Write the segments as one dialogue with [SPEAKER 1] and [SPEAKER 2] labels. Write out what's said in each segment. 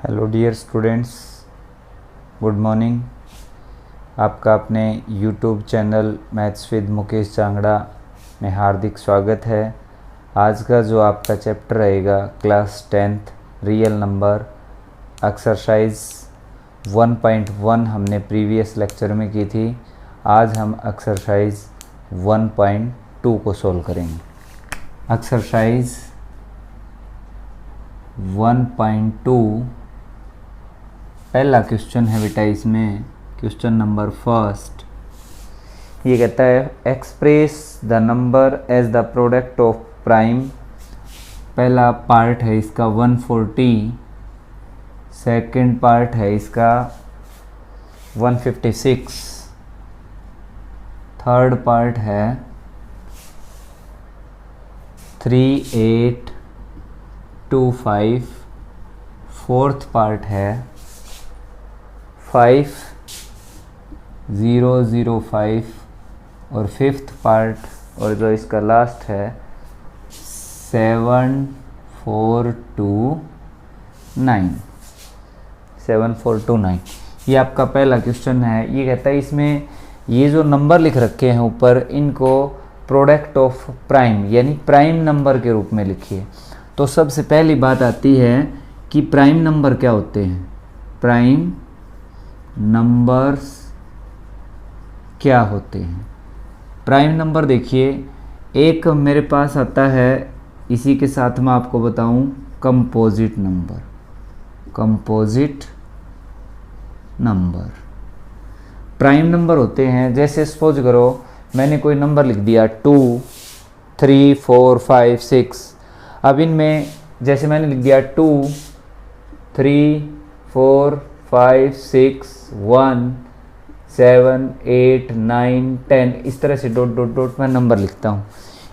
[SPEAKER 1] Hello dear students, good morning. आपका अपने YouTube channel maths with Mukesh Changra में हार्दिक स्वागत है। आज का जो आपका चैप्टर रहेगा class 10th real number exercise 1.1 हमने प्रीवियस लेक्चर में की थी। आज हम एक्सरसाइज 1.2 को सोल्व करेंगे। एक्सरसाइज 1.2 पहला क्वेश्चन है बेटा। इसमें क्वेश्चन नंबर फर्स्ट ये कहता है express the number as the product of prime. पहला पार्ट है इसका 140, सेकंड पार्ट है इसका 156, थर्ड पार्ट है 3825, फोर्थ पार्ट है 5005 और फिफ्थ पार्ट और जो इसका लास्ट है 7429। ये आपका पहला क्वेश्चन है। ये कहता है इसमें ये जो नंबर लिख रखे हैं ऊपर, इनको प्रोडक्ट ऑफ प्राइम यानी प्राइम नंबर के रूप में लिखिए। तो सबसे पहली बात आती है कि प्राइम नंबर क्या होते हैं। प्राइम नंबर्स क्या होते हैं। प्राइम नंबर देखिए, एक मेरे पास आता है, इसी के साथ मैं आपको बताऊं composite number. Composite number prime number होते हैं। जैसे सपोज करो मैंने कोई नंबर लिख दिया 2 3 4 5 6। अब इनमें जैसे मैंने लिख दिया 2 3 4 5 6 1 7 8 9 10, इस तरह से डॉट डॉट डॉट मैं नंबर लिखता हूँ।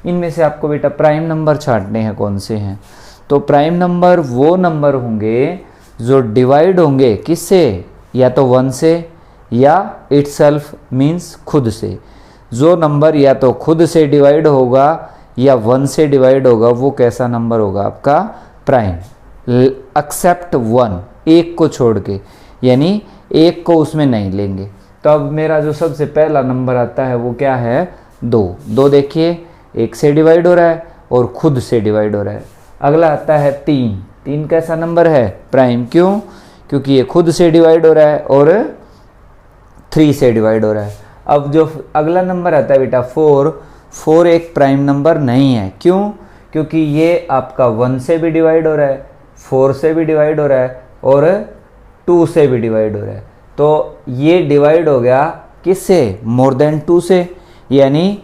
[SPEAKER 1] इनमें से आपको बेटा प्राइम नंबर छांटने हैं कौन से हैं। तो प्राइम नंबर वो नंबर होंगे जो डिवाइड होंगे किससे, या तो 1 से या इटसेल्फ मीन्स खुद से। जो नंबर या तो खुद से डिवाइड होगा या 1 से डिवाइड होगा, वो कैसा नंबर होगा आपका प्राइम। एक्सेप्ट 1, एक को छोड़ के, यानी एक को उसमें नहीं लेंगे। तो अब मेरा जो सबसे पहला नंबर आता है वो क्या है 2। देखिए एक से डिवाइड हो रहा है और खुद से डिवाइड हो रहा है। अगला आता है 3 कैसा नंबर है प्राइम। क्यों? क्योंकि ये खुद से डिवाइड हो रहा है और 3 से डिवाइड हो रहा है। अब जो अगला नंबर आता है बेटा 4 एक प्राइम नंबर नहीं है। क्यों? क्योंकि ये आपका 1 से भी डिवाइड हो रहा है, 4 से भी डिवाइड हो रहा है और 2 से भी डिवाइड हो रहा है। तो ये डिवाइड हो गया किससे, मोर देन 2 से, यानी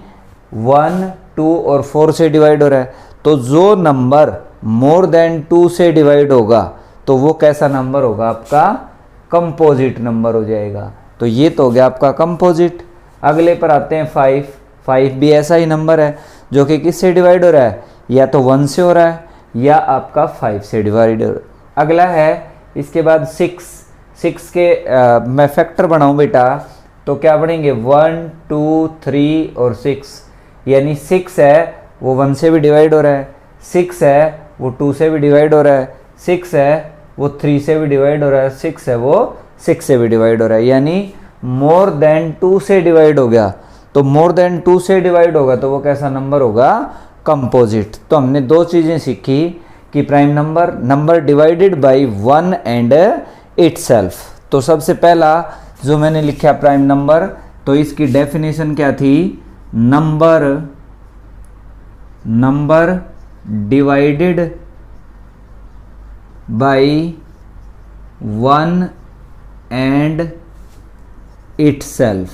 [SPEAKER 1] 1 2 और 4 से डिवाइड हो रहा है। तो जो नंबर मोर देन 2 से डिवाइड होगा तो वो कैसा नंबर होगा आपका कंपोजिट नंबर हो जाएगा। तो ये तो हो गया आपका कंपोजिट। अगले पर आते हैं 5 भी ऐसा ही नंबर है जो कि किससे डिवाइड हो रहा है, या तो 1 से हो रहा है या आपका 5 से डिवाइड हो रहा है। अगला है इसके बाद 6 के मैं फैक्टर बनाऊं बेटा तो क्या बढ़ेंगे 1 2 3 और 6, यानी 6 है वो 1 से भी डिवाइड हो रहा है, 6 है वो 2 से भी डिवाइड हो रहा है, 6 है वो 3 से भी डिवाइड हो रहा है, 6 है वो 6 से भी डिवाइड हो रहा है, यानी मोर देन 2 से डिवाइड हो गया। तो मोर देन 2 से डिवाइड होगा तो वो कैसा नंबर होगा कंपोजिट। तो हमने दो चीज़ें सीखी कि prime number divided by 1 and itself. तो सबसे पहला जो मैंने लिखा प्राइम नंबर, तो इसकी डेफिनेशन क्या थी, number divided by 1 and itself.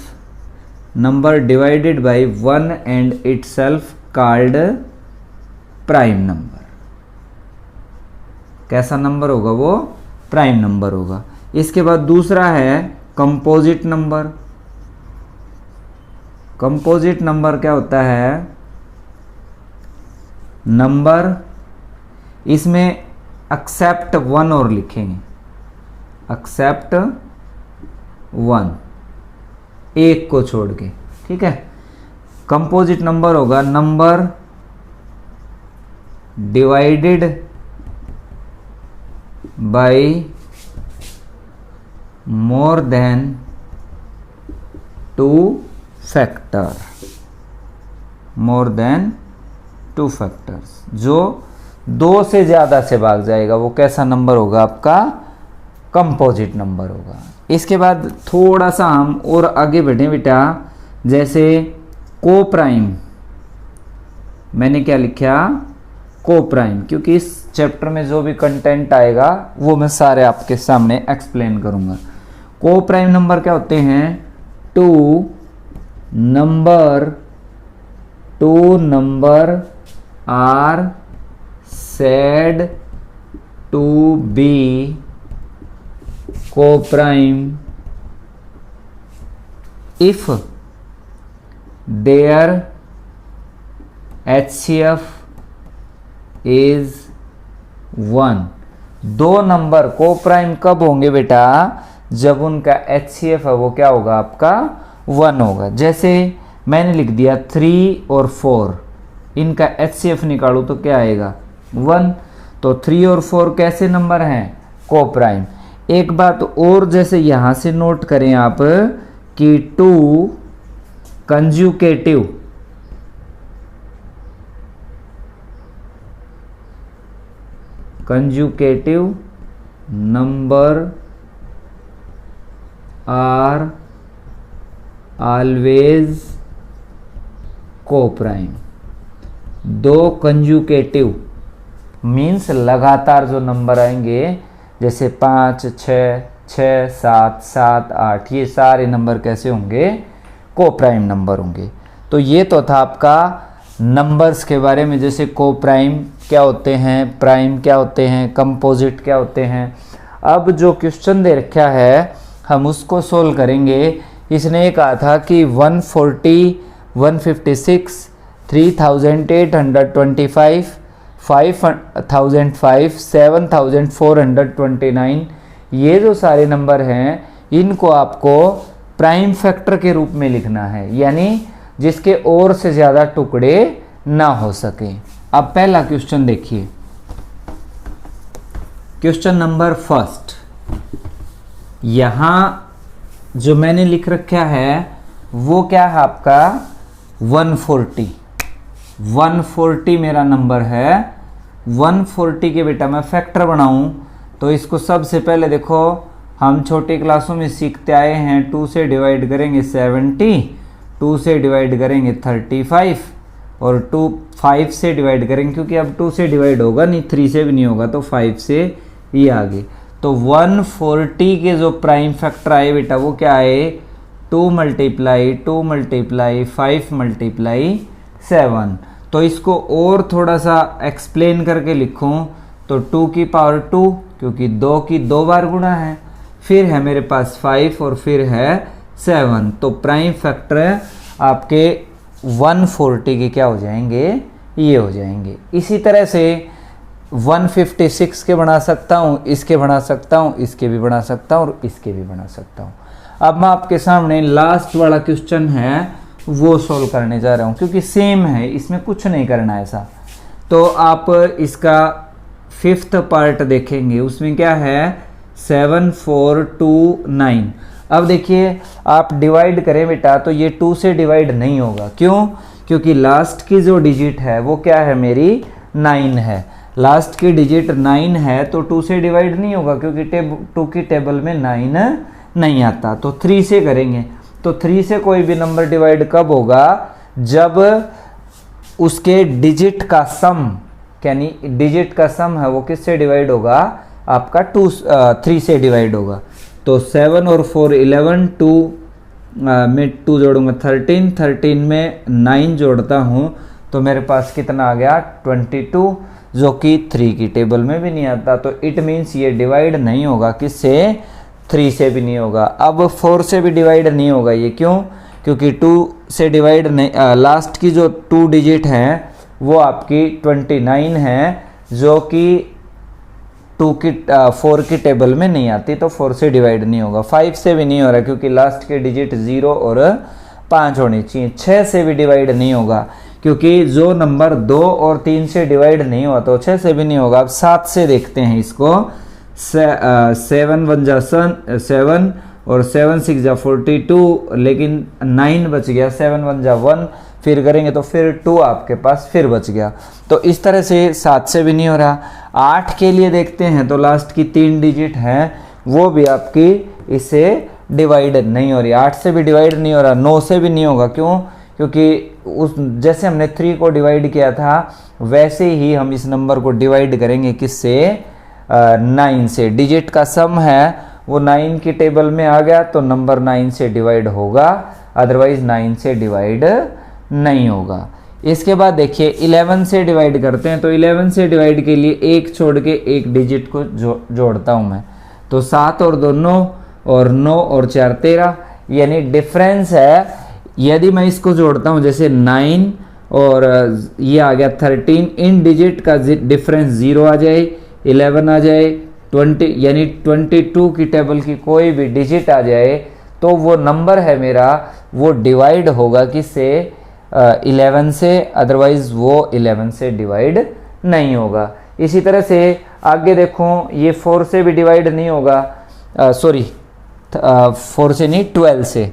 [SPEAKER 1] Number divided by 1 and itself called prime number. कैसा नंबर होगा वो प्राइम नंबर होगा। इसके बाद दूसरा है कंपोजिट नंबर। कंपोजिट नंबर क्या होता है, नंबर इसमें एक्सेप्ट 1 और लिखेंगे, एक्सेप्ट 1, एक को छोड़ के, ठीक है। कंपोजिट नंबर होगा number divided by more than 2 factor, more than 2 factors, जो 2 से ज़्यादा से भाग जाएगा वो कैसा नंबर होगा? आपका कंपोजिट नंबर होगा। इसके बाद थोड़ा सा हम और आगे बढ़े बेटा, जैसे को प्राइम, मैंने क्या लिखा? को प्राइम, क्योंकि इस चैप्टर में जो भी कंटेंट आएगा वो मैं सारे आपके सामने एक्सप्लेन करूंगा। को प्राइम नंबर क्या होते हैं? Two number are said to be co-prime if their HCF is 1। दो नंबर को प्राइम कब होंगे बेटा? जब उनका HCF है वो क्या होगा? आपका 1 होगा। जैसे मैंने लिख दिया 3 और 4, इनका HCF निकालो तो क्या आएगा? 1। तो 3 और 4 कैसे नंबर हैं? को प्राइम। एक बात और, जैसे यहां से नोट करें आप कि 2 कंजुकेटिव नंबर आर ऑलवेज को प्राइम। दो कंजुकेटिव मीन्स लगातार जो नंबर आएंगे, जैसे 5, 6, 6, 7, 7, 8, ये सारे नंबर कैसे होंगे? को प्राइम नंबर होंगे। तो ये तो था आपका नंबर्स के बारे में, जैसे को प्राइम क्या होते हैं, प्राइम क्या होते हैं, कंपोजिट क्या होते हैं। अब जो क्वेश्चन दे रखा है हम उसको सोल्व करेंगे। इसने कहा था कि 140, 156, 3825, 5005, 7429, ये जो सारे नंबर हैं इनको आपको प्राइम फैक्टर के रूप में लिखना है, यानी जिसके और से ज़्यादा टुकड़े ना हो सके। अब पहला क्वेश्चन देखिए, क्वेश्चन नंबर फर्स्ट। यहाँ जो मैंने लिख रखा है वो क्या है आपका? 140। 140 मेरा नंबर है। 140 के बेटा मैं फैक्टर बनाऊं तो इसको सबसे पहले देखो, हम छोटी क्लासों में सीखते आए हैं 2 से डिवाइड करेंगे 70, 2 से डिवाइड करेंगे 35 और 5 से डिवाइड करेंगे, क्योंकि अब 2 से डिवाइड होगा नहीं, 3 से भी नहीं होगा, तो 5 से ये आगे। तो 140 के जो प्राइम फैक्टर आए बेटा वो क्या आए? 2 मल्टीप्लाई 2 मल्टीप्लाई 5 मल्टीप्लाई 7। तो इसको और थोड़ा सा एक्सप्लेन करके लिखूं तो 2 की पावर 2, क्योंकि 2 की 2 बार गुणा है, फिर है मेरे पास 5 और फिर है 7। तो प्राइम फैक्टर आपके 140 के क्या हो जाएंगे? ये हो जाएंगे। इसी तरह से 156 के बना सकता हूँ, इसके बना सकता हूँ, इसके भी बना सकता हूँ और इसके भी बना सकता हूँ। अब मैं आपके सामने लास्ट वाला क्वेश्चन है वो सॉल्व करने जा रहा हूँ, क्योंकि सेम है, इसमें कुछ नहीं करना ऐसा। तो आप इसका 5th पार्ट देखेंगे, उसमें क्या है? 7429। अब देखिए आप डिवाइड करें बेटा तो ये 2 से डिवाइड नहीं होगा। क्यों? क्योंकि लास्ट की जो डिजिट है वो क्या है? मेरी 9 है। लास्ट की डिजिट 9 है तो 2 से डिवाइड नहीं होगा, क्योंकि 2 की टेबल में 9 नहीं आता। तो 3 से करेंगे, तो 3 से कोई भी नंबर डिवाइड कब होगा? जब उसके डिजिट का सम, यानी डिजिट का सम है वो किससे डिवाइड होगा? आपका 3 से डिवाइड होगा। तो 7 और 4 11, 2 में 2 जोड़ूंगा 13, 13 में 9 जोड़ता हूँ तो मेरे पास कितना आ गया? 22, जो कि 3 की टेबल में भी नहीं आता। तो इट मीन्स ये डिवाइड नहीं होगा, किससे? 3 से भी नहीं होगा। अब 4 से भी डिवाइड नहीं होगा। ये क्यों? क्योंकि 2 से डिवाइड नहीं, लास्ट की जो 2 डिजिट हैं वो आपकी 29 है, जो कि 4 की टेबल में नहीं आती, तो 4 से डिवाइड नहीं होगा। 5 से भी नहीं हो रहा, क्योंकि लास्ट के डिजिट 0 और 5 होनी चाहिए। 6 से भी डिवाइड नहीं होगा, क्योंकि जो नंबर 2 और 3 से डिवाइड नहीं हुआ तो 6 से भी नहीं होगा। अब 7 से देखते हैं इसको। 7 1 जा 7 और 7 6 जा 42, लेकिन 9 बच गया, 7 1 जा 1, फिर करेंगे तो फिर 2 आपके पास फिर बच गया। तो इस तरह से 7 से भी नहीं हो रहा। 8 के लिए देखते हैं तो लास्ट की 3 डिजिट हैं वो भी आपकी इससे डिवाइड नहीं हो रही। 8 से भी डिवाइड नहीं हो रहा, 9 से भी नहीं होगा। क्यों? क्योंकि उस जैसे हमने 3 को डिवाइड किया था वैसे ही हम इस नंबर को डिवाइड करेंगे किससे? 9 से। डिजिट का सम है वो 9 की टेबल में आ गया तो नंबर 9 से डिवाइड होगा, अदरवाइज 9 से डिवाइड नहीं होगा। इसके बाद देखिए 11 से डिवाइड करते हैं। तो 11 से डिवाइड के लिए एक छोड़ के एक डिजिट को जोड़ता हूं मैं, तो 7 और 2 9 और 9 और 4 13, यानी डिफरेंस है। यदि मैं इसको जोड़ता हूं जैसे 9 और ये आ गया 13, इन डिजिट का डिफरेंस 0 आ जाए, 11 आ जाए, 20 यानी 22 की टेबल की कोई भी डिजिट आ जाए तो वो नंबर है मेरा वो डिवाइड होगा किससे? 11 से, अदरवाइज वो 11 से डिवाइड नहीं होगा। इसी तरह से आगे देखो ये 4 से भी डिवाइड नहीं होगा, सॉरी 4 से नहीं 12 से,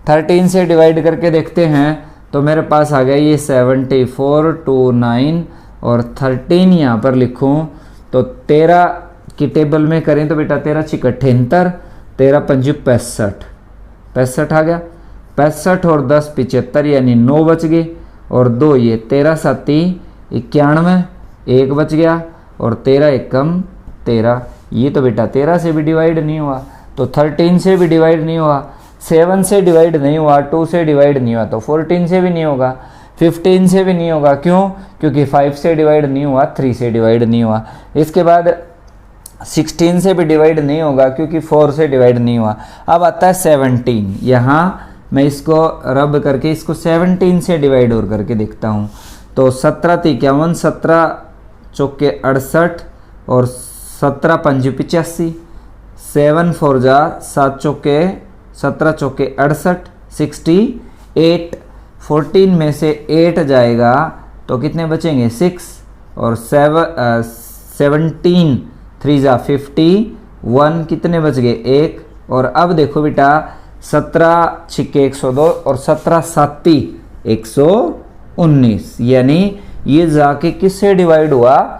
[SPEAKER 1] 13 से डिवाइड करके देखते हैं तो मेरे पास आ गया ये 74 2 9 और 13 यहाँ पर लिखूँ तो 13 की टेबल में करें तो बेटा 13 6 78, 13 5 65, 65 आ गया, 65 और 10 75 यानी 9 बच गए और 2 ये 13 7 91, 1 बच गया और 13 एकम 13। ये तो बेटा 13 से भी डिवाइड नहीं हुआ, तो 13 से भी डिवाइड नहीं हुआ, 7 से डिवाइड नहीं हुआ, 2 से डिवाइड नहीं हुआ, तो 14 से भी नहीं होगा, 15 से भी नहीं होगा। क्यों? क्योंकि 5 से डिवाइड नहीं हुआ, 3 से डिवाइड नहीं हुआ। इसके बाद 16 से भी डिवाइड नहीं होगा क्योंकि 4 से डिवाइड नहीं हुआ। अब आता है 17, यहाँ मैं इसको रब करके इसको 17 से डिवाइड और करके देखता हूँ। तो 17 51, 17 चौके 68 और 17 5 85, 7 4 जा 7 चौके 17 चौके 68, 68, 14 में से 8 जाएगा तो कितने बचेंगे? 6 और 17 3 जा 51, कितने बच गए? 1। और अब देखो बेटा 17 छिक्के 102 और 17 7 119, यानी ये जाके किससे डिवाइड हुआ?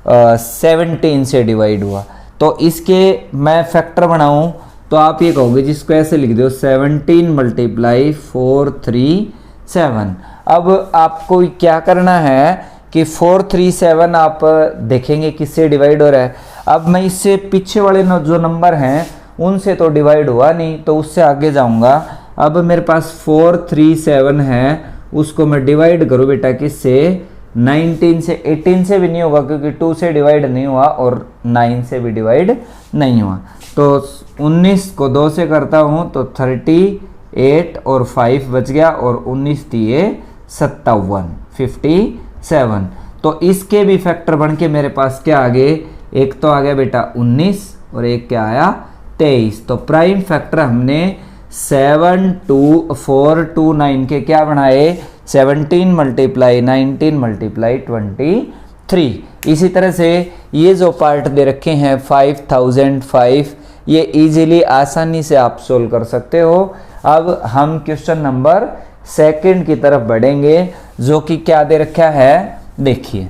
[SPEAKER 1] 17 से डिवाइड हुआ। तो इसके मैं फैक्टर बनाऊं तो आप ये कहोगे जिसको ऐसे लिख दो 17 मल्टीप्लाई 437। अब आपको क्या करना है कि 437 आप देखेंगे किससे डिवाइड हो रहा है। अब मैं इससे पीछे वाले जो नंबर हैं उनसे तो डिवाइड हुआ नहीं, तो उससे आगे जाऊंगा। अब मेरे पास 437 है, उसको मैं डिवाइड करूँ बेटा किससे? 19 से। 18 से भी नहीं होगा क्योंकि 2 से डिवाइड नहीं हुआ और 9 से भी डिवाइड नहीं हुआ। तो 19 को 2 से करता हूँ तो 38 और 5 बच गया और 19 दिए 57, 57। तो इसके भी फैक्टर बन के मेरे पास क्या आ गए? एक तो आ गया बेटा 19 और एक क्या आया? 23। तो प्राइम फैक्टर हमने 7 2 4 2 9 के क्या बनाए? 17 मल्टीप्लाई 19 मल्टीप्लाई 23। इसी तरह से ये जो पार्ट दे रखे हैं 5005, ये इजीली आसानी से आप सोल्व कर सकते हो। अब हम क्वेश्चन नंबर 2 की तरफ बढ़ेंगे जो कि क्या दे रखा है देखिए।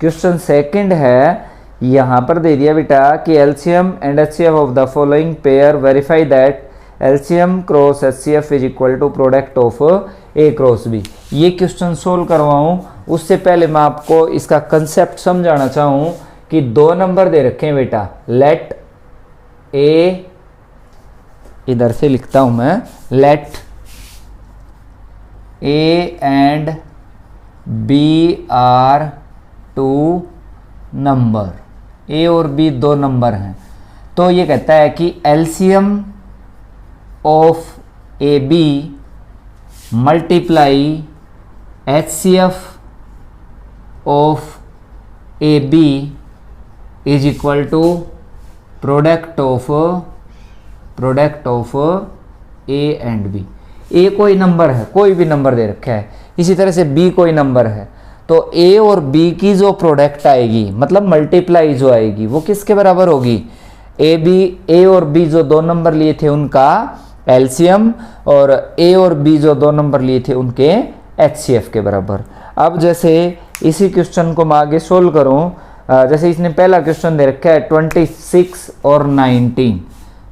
[SPEAKER 1] क्वेश्चन 2 है, यहां पर दे दिया बेटा कि LCM and HCF of the following pair verify that LCM cross HCF is equal to product of A cross B. ये क्वेश्चन सोल्व करवाऊं उससे पहले मैं आपको इसका कंसेप्ट समझाना चाहूं कि 2 नंबर दे रखे हैं बेटा। लेट ए, इधर से लिखता हूं मैं, let A and B are 2 number, A और बी 2 नंबर हैं। तो ये कहता है कि LCM of A B multiply HCF of A B is equal to product of A and B. A कोई नंबर है, कोई भी नंबर दे रखा है, इसी तरह से बी कोई नंबर है, तो ए और बी की जो प्रोडक्ट आएगी, मतलब मल्टीप्लाई जो आएगी, वो किसके बराबर होगी? ए और बी जो दो नंबर लिए थे उनका एलसीएम, और ए और बी जो दो नंबर लिए थे उनके एचसीएफ के बराबर। अब जैसे इसी क्वेश्चन को मैं आगे सोल्व करूं, जैसे इसने पहला क्वेश्चन दे रखा है 26 और 19,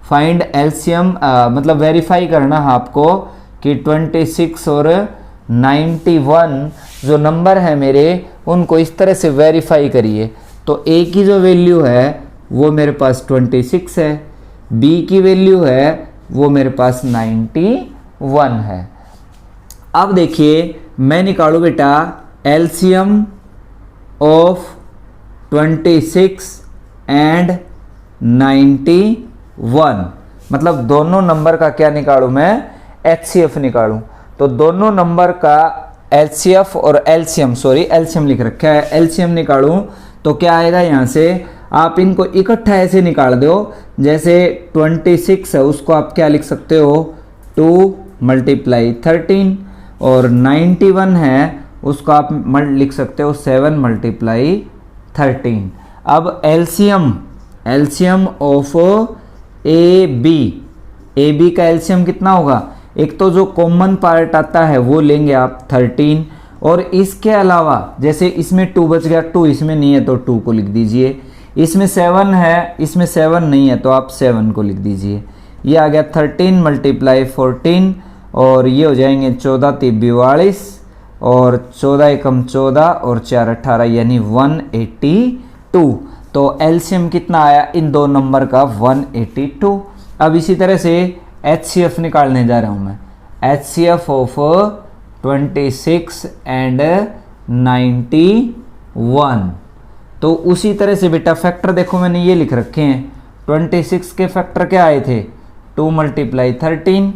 [SPEAKER 1] फाइंड एलसीएम, मतलब वेरीफाई करना है आपको कि 26 और 91 जो नंबर है मेरे, उनको इस तरह से वेरीफाई करिए। तो ए की जो वैल्यू है वो मेरे पास 26 है, बी की वैल्यू है वो मेरे पास 91 है। अब देखिए मैं निकालू बेटा एलसीएम ऑफ 26 एंड 91, मतलब दोनों नंबर का क्या निकालूं मैं? एचसीएफ निकालूं। तो दोनों नंबर का एचसीएफ और एलसीएम, सॉरी एलसीएम लिख रखा है, एलसीएम निकालूं तो क्या आएगा? यहाँ से आप इनको इकट्ठा ऐसे निकाल दो, जैसे 26 है उसको आप क्या लिख सकते हो? 2 × 13, और 91 है उसको आप लिख सकते हो 7 × 13। अब एलसीएम ऑफ ए बी का एलसीएम कितना होगा? एक तो जो कॉमन पार्ट आता है वो लेंगे आप 13, और इसके अलावा जैसे इसमें 2 बच गया, 2 इसमें नहीं है तो 2 को लिख दीजिए, इसमें 7 है, इसमें 7 नहीं है तो आप 7 को लिख दीजिए। ये आ गया 13 × 14, और ये हो जाएंगे 14 × 3 = 42, और 14 × 1 = 14 और 4 × 18 यानी 182। तो एलसीएम कितना आया इन दो नंबर का? 182। अब इसी तरह से एचसीएफ निकालने जा रहा हूं मैं, एचसीएफ ऑफ 26 एंड 91। तो उसी तरह से बेटा फैक्टर देखो मैंने ये लिख रखे हैं, 26 के फैक्टर क्या आए थे? 2 × 13,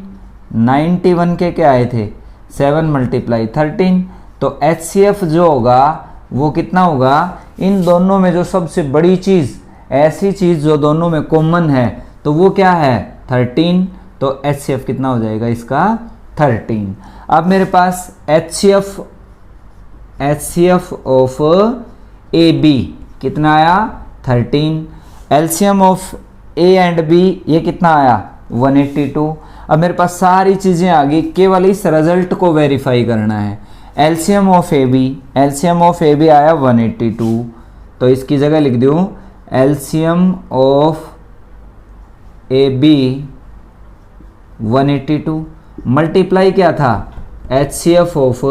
[SPEAKER 1] 91 के क्या आए थे? 7 × 13। तो एचसीएफ जो होगा वो कितना होगा? इन दोनों में जो सबसे बड़ी चीज़, ऐसी चीज़ जो दोनों में कॉमन है, तो वो क्या है? 13। तो एचसीएफ कितना हो जाएगा इसका? 13। अब मेरे पास एचसीएफ ऑफ ए बी कितना आया? 13। LCM of A and B ये कितना आया? 182। अब मेरे पास सारी चीज़ें आ गई, केवल इस रिजल्ट को वेरीफाई करना है। एलसीएम ऑफ ए बी आया 182, तो इसकी जगह लिख दूँ LCM of A B 182, multiply क्या था? HCF of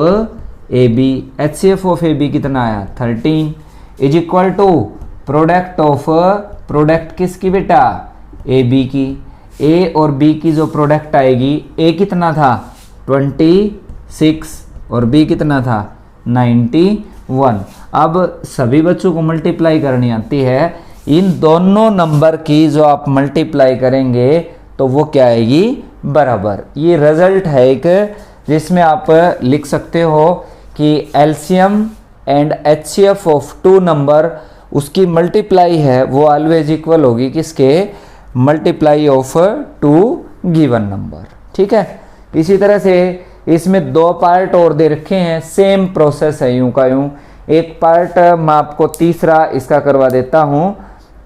[SPEAKER 1] A B, HCF of A B कितना आया? 13 इज इक्वल टू प्रोडक्ट किसकी बेटा? ए बी की। ए और बी की जो प्रोडक्ट आएगी, ए कितना था? 26 और बी कितना था? 91। अब सभी बच्चों को मल्टीप्लाई करनी आती है, इन दोनों नंबर की जो आप मल्टीप्लाई करेंगे तो वो क्या आएगी? बराबर। ये रिजल्ट है एक, जिसमें आप लिख सकते हो कि LCM and HCF of 2 number, उसकी मल्टीप्लाई है वो ऑलवेज इक्वल होगी किसके? Multiply of 2 given number. ठीक है। इसी तरह से इसमें 2 पार्ट और दे रखे हैं, सेम प्रोसेस है यूं का यूं। एक पार्ट मैं आपको तीसरा इसका करवा देता हूं,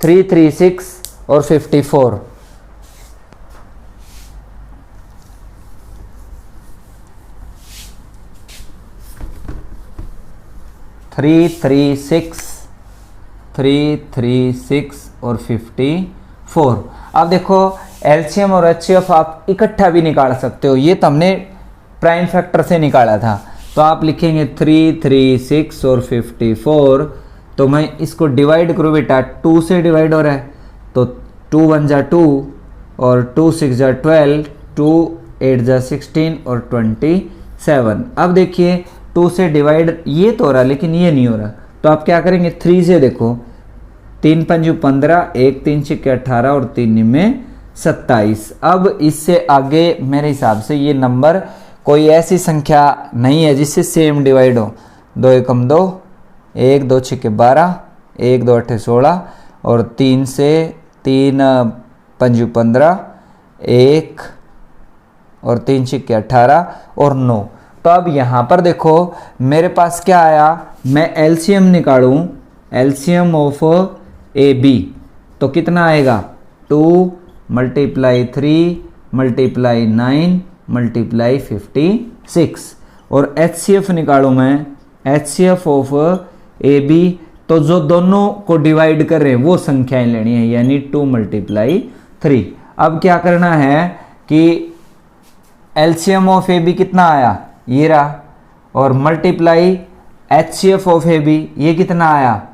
[SPEAKER 1] 3, 3, 6 और 54। 3, 3, 6, 3, 3, 6 और 54। अब देखो एलसीएम और एचसीएफ आप इकट्ठा भी निकाल सकते हो, ये तो हमने प्राइम फैक्टर से निकाला था। तो आप लिखेंगे 3, 3, 6 और 54। तो मैं इसको डिवाइड करूँ बेटा, 2 से डिवाइड हो रहा है तो 2 1 जा 2 और 2 6 जा 12, 2 8 जा 16 और 27। अब देखिए 2 से डिवाइड ये तो हो रहा है लेकिन ये नहीं हो रहा, तो आप क्या करेंगे? 3 से देखो, 3 5 15, 1 3 6 18 और 3 में 27। अब इससे आगे मेरे हिसाब से ये नंबर कोई ऐसी संख्या नहीं है जिससे सेम डिवाइड हो। 2 1 2, 1 2 6 12, 1 2 8 16 और 3 से 3 5 15, 1 और 3 छिक्के 18 और 9। तो अब यहाँ पर देखो मेरे पास क्या आया, मैं एलसीएम निकालूं, एलसीएम ऑफ ए बी तो कितना आएगा 2 मल्टीप्लाई 3 मल्टीप्लाई 9 मल्टीप्लाई 56। और एचसीएफ निकालूं मैं, एचसीएफ ऑफ ए बी तो जो दोनों को डिवाइड कर रहे हैं वो संख्याएं लेनी है, यानी 2 मल्टीप्लाई 3। अब क्या करना है कि एलसीएम ऑफ ए बी कितना आया, ये रहा, और multiply HCF of A B ये कितना आया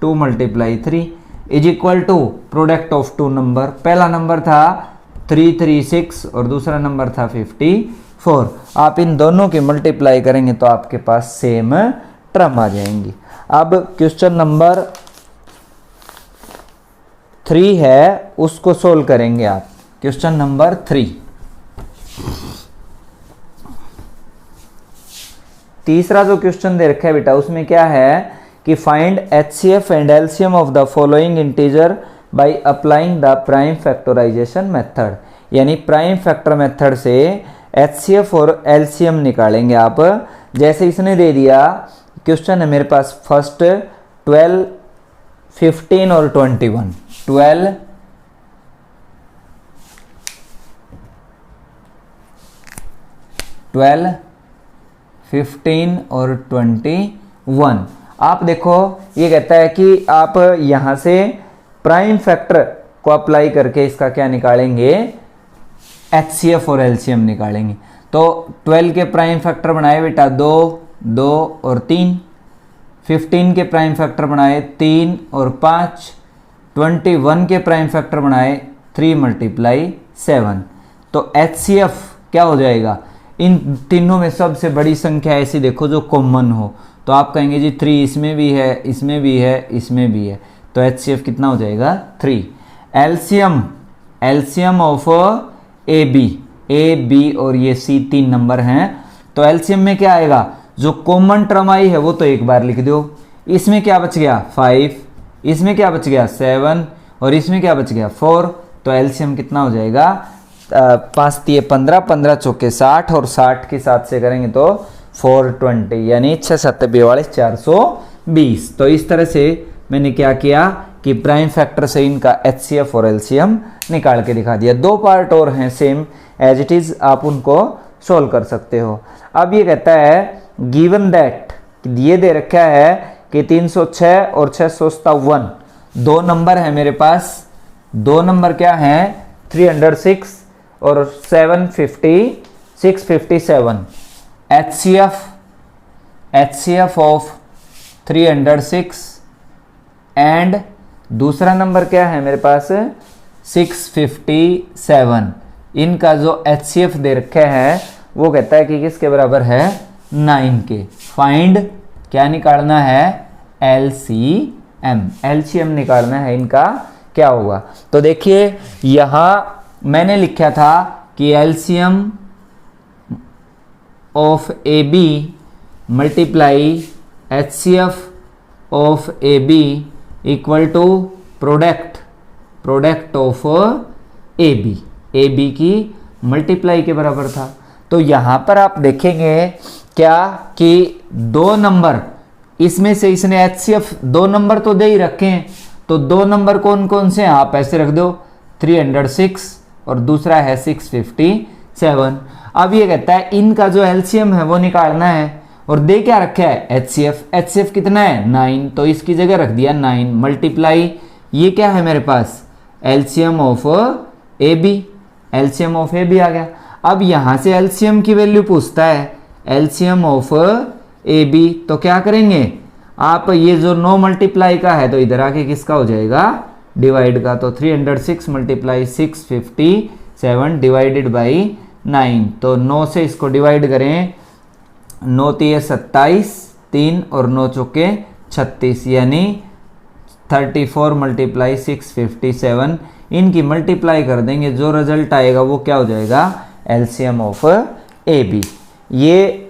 [SPEAKER 1] 2 multiply 3 is equal to product of 2 number. पहला नंबर था 336 और दूसरा नंबर था 54। आप इन दोनों की मल्टीप्लाई करेंगे तो आपके पास सेम टर्म आ जाएंगी। अब क्वेश्चन नंबर 3 है, उसको सोल्व करेंगे आप। क्वेश्चन नंबर 3, तीसरा जो क्वेश्चन दे रखा है बेटा उसमें क्या है कि find HCF and LCM of the following integer by applying the prime factorisation method, यानी प्राइम फैक्टर मेथड से एचसीएफ और एलसीएम निकालेंगे आप। जैसे इसने दे दिया, क्वेश्चन है मेरे पास फर्स्ट 12, 15 और 21, 12, 15 और 21। आप देखो ये कहता है कि आप यहां से प्राइम फैक्टर को अप्लाई करके इसका क्या निकालेंगे, एचसीएफ और एलसीएम निकालेंगे। तो 12 के प्राइम फैक्टर बनाए बेटा 2, 2 और 3, 15 के प्राइम फैक्टर बनाए 3 और 5, 21 के प्राइम फैक्टर बनाए 3 मल्टीप्लाई 7। तो एचसीएफ क्या हो जाएगा, इन तीनों में सबसे बड़ी संख्या ऐसी देखो जो कॉमन हो, तो आप कहेंगे जी 3 इसमें भी है, इसमें भी है, इसमें भी है, तो एचसीएफ कितना हो जाएगा 3। LCM, LCM of A B और ये सी 3 नंबर हैं, तो एलसीएम में क्या आएगा, जो कॉमन टर्म आई है वो तो एक बार लिख दो। इसमें क्या बच गया 5, इसमें क्या बच गया 7 और इसमें क्या बच गया 4। तो एलसीएम कितना हो जाएगा 5 तिये 15, 15 चौके 60 और 60 के साथ से करेंगे तो 420, यानी 6 7 42 420। तो इस तरह से मैंने क्या किया कि प्राइम फैक्टर से इनका एचसीएफ और एलसीएम निकाल के दिखा दिया। 2 पार्ट और हैं सेम एज इट इज, आप उनको सोल्व कर सकते हो। अब ये कहता है गिवन दैट, ये दे रखा है कि 306 और 657 दो नंबर है मेरे पास। दो नंबर क्या हैं 306 और 657। एचसीएफ ऑफ 306 एंड दूसरा नंबर क्या है मेरे पास 657। इनका जो एचसीएफ दे रखा है वो कहता है कि किसके बराबर है 9 के। फाइंड क्या निकालना है एलसीएम, एलसीएम निकालना है इनका क्या होगा। तो देखिए यहां मैंने लिखा था कि LCM of A B multiply HCF of A B equal to product of A B की मल्टीप्लाई के बराबर था। तो यहां पर आप देखेंगे क्या कि दो नंबर, इसमें से इसने एचसीएफ 2 नंबर तो दे ही रखे हैं, तो 2 नंबर कौन कौन से हैं आप ऐसे रख दो 306 और दूसरा है 657। अब ये कहता है इनका जो एलसीएम है वो निकालना है और दे क्या रखा है एचसीएफ कितना है 9, तो इसकी जगह रख दिया 9 मल्टीप्लाई ये क्या है मेरे पास LCM of A B, LCM of A B आ गया। अब यहां से एलसीएम की वैल्यू पूछता है एलसीएम ऑफ ए बी, तो क्या करेंगे आप ये जो 9 मल्टीप्लाई का है तो इधर आके किसका हो जाएगा डिवाइड का, तो 306 मल्टीप्लाई 657 डिवाइडेड बाई 9, तो 9 से इसको डिवाइड करें 9 तिये 27, 3 और 9 चौके 36, यानी 34 मल्टीप्लाई 657। इनकी मल्टीप्लाई कर देंगे, जो रिजल्ट आएगा वो क्या हो जाएगा एलसीएम ऑफ ए बी। ये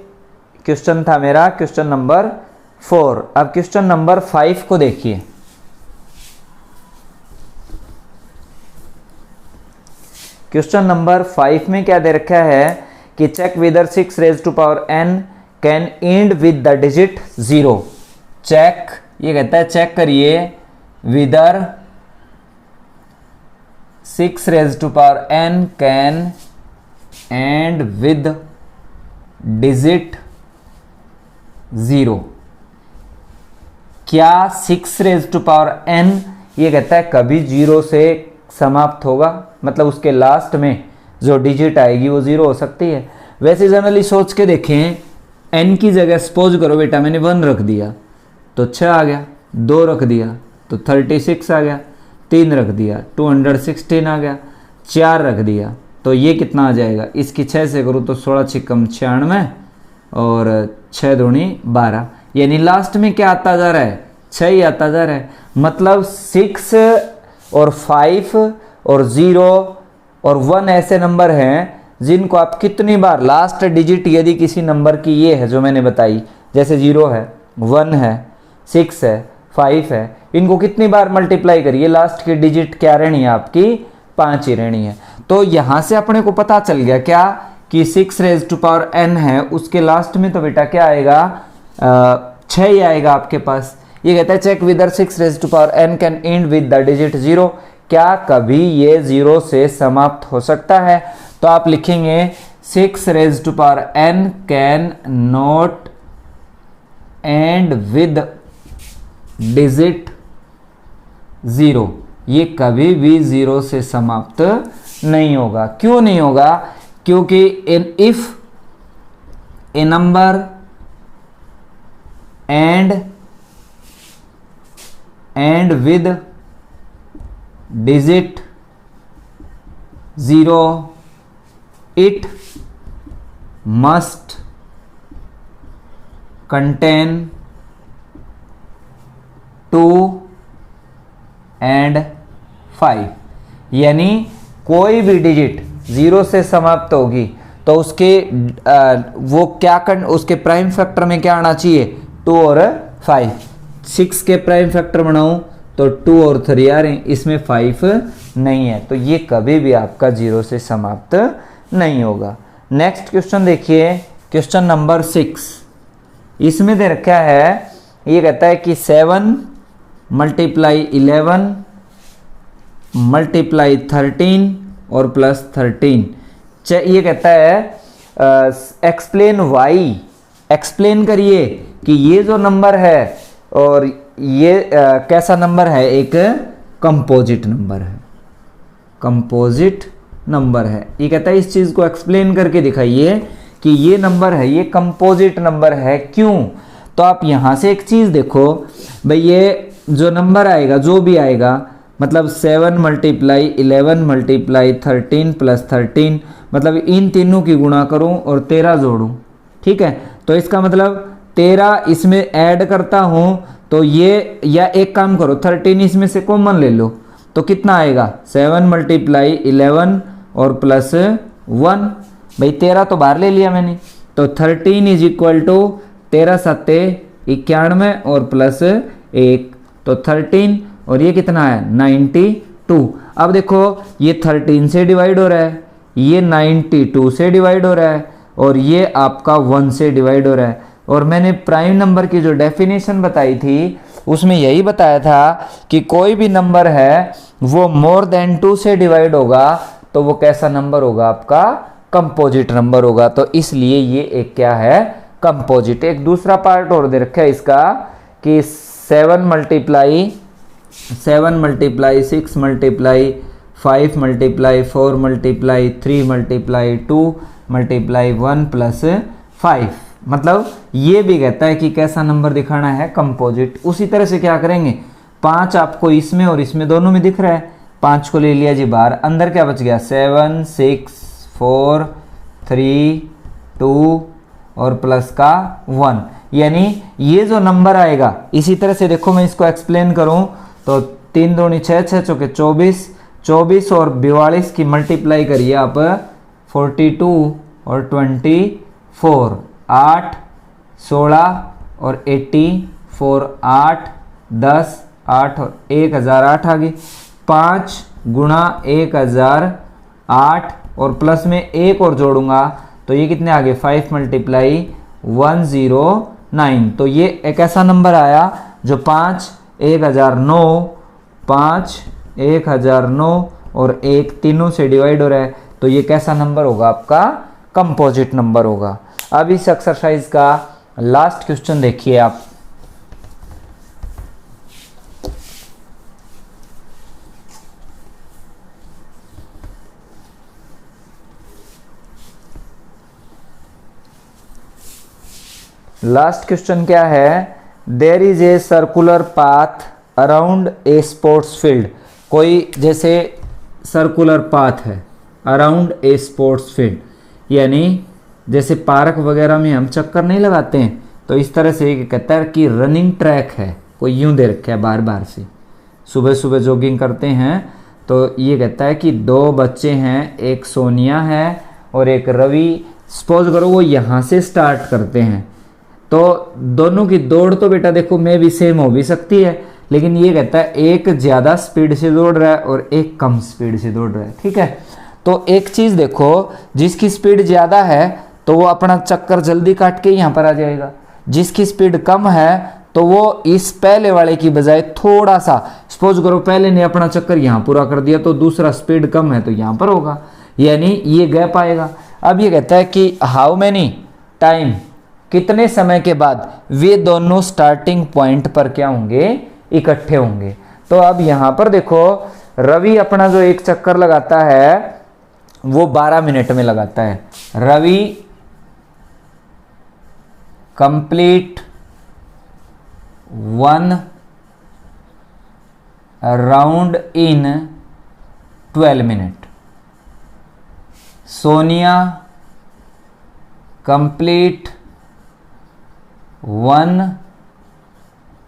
[SPEAKER 1] क्वेश्चन था मेरा क्वेश्चन नंबर 4। अब क्वेश्चन नंबर 5 को देखिए। क्वेश्चन नंबर 5 में क्या दे रखा है कि check whether 6 raise to power n can end with the digit 0। Check, ये कहता है चेक करिए whether 6 raise to power n can end with digit 0। क्या 6 रेज टू पावर n ये कहता है कभी 0 से समाप्त होगा, मतलब उसके लास्ट में जो डिजिट आएगी वो 0 हो सकती है। वैसे जनरली सोच के देखें, n की जगह सपोज करो बेटा मैंने 1 रख दिया तो 6 आ गया, 2 रख दिया तो 36 आ गया, 3 रख दिया 216 आ गया, 4 रख दिया तो ये कितना आ जाएगा, इसकी 6 से करूँ तो 16 छिकम 96 और 6 दूनी 12, यानी लास्ट में क्या आता जा रहा है, 6 ही आता जा रहा है। मतलब 6 और 5 और 0 और 1 ऐसे नंबर हैं जिनको आप कितनी बार लास्ट डिजिट यदि किसी नंबर की ये है जो मैंने बताई, जैसे 0 है, 1 है, 6 है, 5 है, इनको कितनी बार मल्टीप्लाई करिए, लास्ट की डिजिट क्या रहनी है आपकी, 5 ही रहनी है। तो यहाँ से अपने को पता चल गया क्या कि 6 रेज टू पावर n है, उसके लास्ट में तो बेटा क्या आएगा, 6 ही आएगा आपके पास। ये कहता है check whether 6 raise to power n can end with the digit 0। क्या कभी ये 0 से समाप्त हो सकता है, तो आप लिखेंगे 6 raise to power n can not end with digit 0। ये कभी भी 0 से समाप्त नहीं होगा। क्यों नहीं होगा, क्योंकि if A number and with digit 0 it must contain 2 and 5। यानी कोई भी डिजिट 0 से समाप्त होगी तो उसके वो क्या उसके प्राइम फैक्टर में क्या आना चाहिए, 2 और 5। 6 के प्राइम फैक्टर बनाऊं तो 2 और 3 आ रहे हैं, इसमें 5 नहीं है, तो ये कभी भी आपका 0 से समाप्त नहीं होगा। नेक्स्ट क्वेश्चन देखिए, क्वेश्चन नंबर 6। इसमें दे रखा है, ये कहता है कि 7 मल्टीप्लाई 11 मल्टीप्लाई 13 और प्लस 13। ये कहता है एक्सप्लेन वाई, एक्सप्लेन करिए कि ये जो नंबर है और ये कैसा नंबर है, एक कंपोजिट नंबर है, कंपोजिट नंबर है। ये कहता है इस चीज को एक्सप्लेन करके दिखाइए कि ये नंबर है, ये कंपोजिट नंबर है, क्यों। तो आप यहां से एक चीज देखो भाई, ये जो नंबर आएगा जो भी आएगा, मतलब 7 मल्टीप्लाई 11 मल्टीप्लाई 13 प्लस 13, मतलब इन तीनों की गुणा करूं और 13 जोड़ूं, ठीक है। तो इसका मतलब 13 इसमें ऐड करता हूं तो ये, या एक काम करो 13 इसमें से कॉमन ले लो तो कितना आएगा, 7 मल्टीप्लाई 11 और प्लस 1। भाई 13 तो बाहर ले लिया मैंने, तो 13 इज इक्वल टू 13 सत्ते 91 और प्लस 1, तो 13 और ये कितना है 92। अब देखो ये 13 से डिवाइड हो रहा है, ये 92 से डिवाइड हो रहा है और ये आपका 1 से डिवाइड हो रहा है। और मैंने प्राइम नंबर की जो डेफिनेशन बताई थी उसमें यही बताया था कि कोई भी नंबर है वो मोर देन 2 से डिवाइड होगा तो वो कैसा नंबर होगा, आपका कंपोजिट नंबर होगा। तो इसलिए ये एक क्या है, कंपोजिट। एक दूसरा पार्ट और दे रखा है इसका कि 7 multiply 6 multiply 5 multiply 4 multiply 3 multiply 2 multiply 1 plus 5, मतलब ये भी कहता है कि कैसा नंबर दिखाना है, कंपोजिट। उसी तरह से क्या करेंगे, 5 आपको इसमें और इसमें दोनों में दिख रहा है, 5 को ले लिया जी बाहर, अंदर क्या बच गया 7 6 4 3 2 और प्लस का 1, यानी ये जो नंबर आएगा इसी तरह से देखो मैं इसको एक्सप्लेन करूं तो 3 दूनी 6 6 चौके 24 और 42 की मल्टीप्लाई करिए आप 42 और 24, 8 16 और 84, 8 10 8 और 1008 आ गई, 5 गुणा 1000 8 और प्लस में एक और जोड़ूंगा तो ये कितने आ गए 5 मल्टीप्लाई 109। तो ये एक ऐसा नंबर आया जो 5 1009 5 1009 और 1 तीनों से डिवाइड हो रहा है। तो ये कैसा नंबर होगा आपका कंपोजिट नंबर होगा। अब इस एक्सरसाइज का लास्ट क्वेश्चन देखिए आप। लास्ट क्वेश्चन क्या है, there is a circular path around a sports field. कोई जैसे सर्कुलर पाथ है अराउंड ए स्पोर्ट्स फील्ड, यानी जैसे पार्क वगैरह में हम चक्कर नहीं लगाते हैं, तो इस तरह से कहता है कि रनिंग ट्रैक है, कोई यूं दे रखा है बार बार से, सुबह सुबह जॉगिंग करते हैं। तो ये कहता है कि 2 बच्चे हैं, एक सोनिया है और एक रवि। सपोज करो वो यहाँ से स्टार्ट करते हैं, तो दोनों की दौड़ तो बेटा देखो में भी सेम हो भी सकती है, लेकिन ये कहता है एक ज़्यादा स्पीड से दौड़ रहा है और एक कम स्पीड से दौड़ रहा है। ठीक है, तो एक चीज़ देखो, जिसकी स्पीड ज़्यादा है तो वो अपना चक्कर जल्दी काट के यहाँ पर आ जाएगा, जिसकी स्पीड कम है तो वो इस पहले वाले की बजाय थोड़ा सा, सपोज करो पहले ने अपना चक्कर यहाँ पूरा कर दिया तो दूसरा स्पीड कम है तो यहाँ पर होगा, यानी ये गैप आएगा। अब ये कहता है कि हाउ मैनी टाइम, कितने समय के बाद वे दोनों स्टार्टिंग पॉइंट पर क्या होंगे, इकट्ठे होंगे। तो अब यहाँ पर देखो रवि अपना जो एक चक्कर लगाता है वो 12 मिनट में लगाता है। Ravi complete 1 round in 12 minute. Sonia complete 1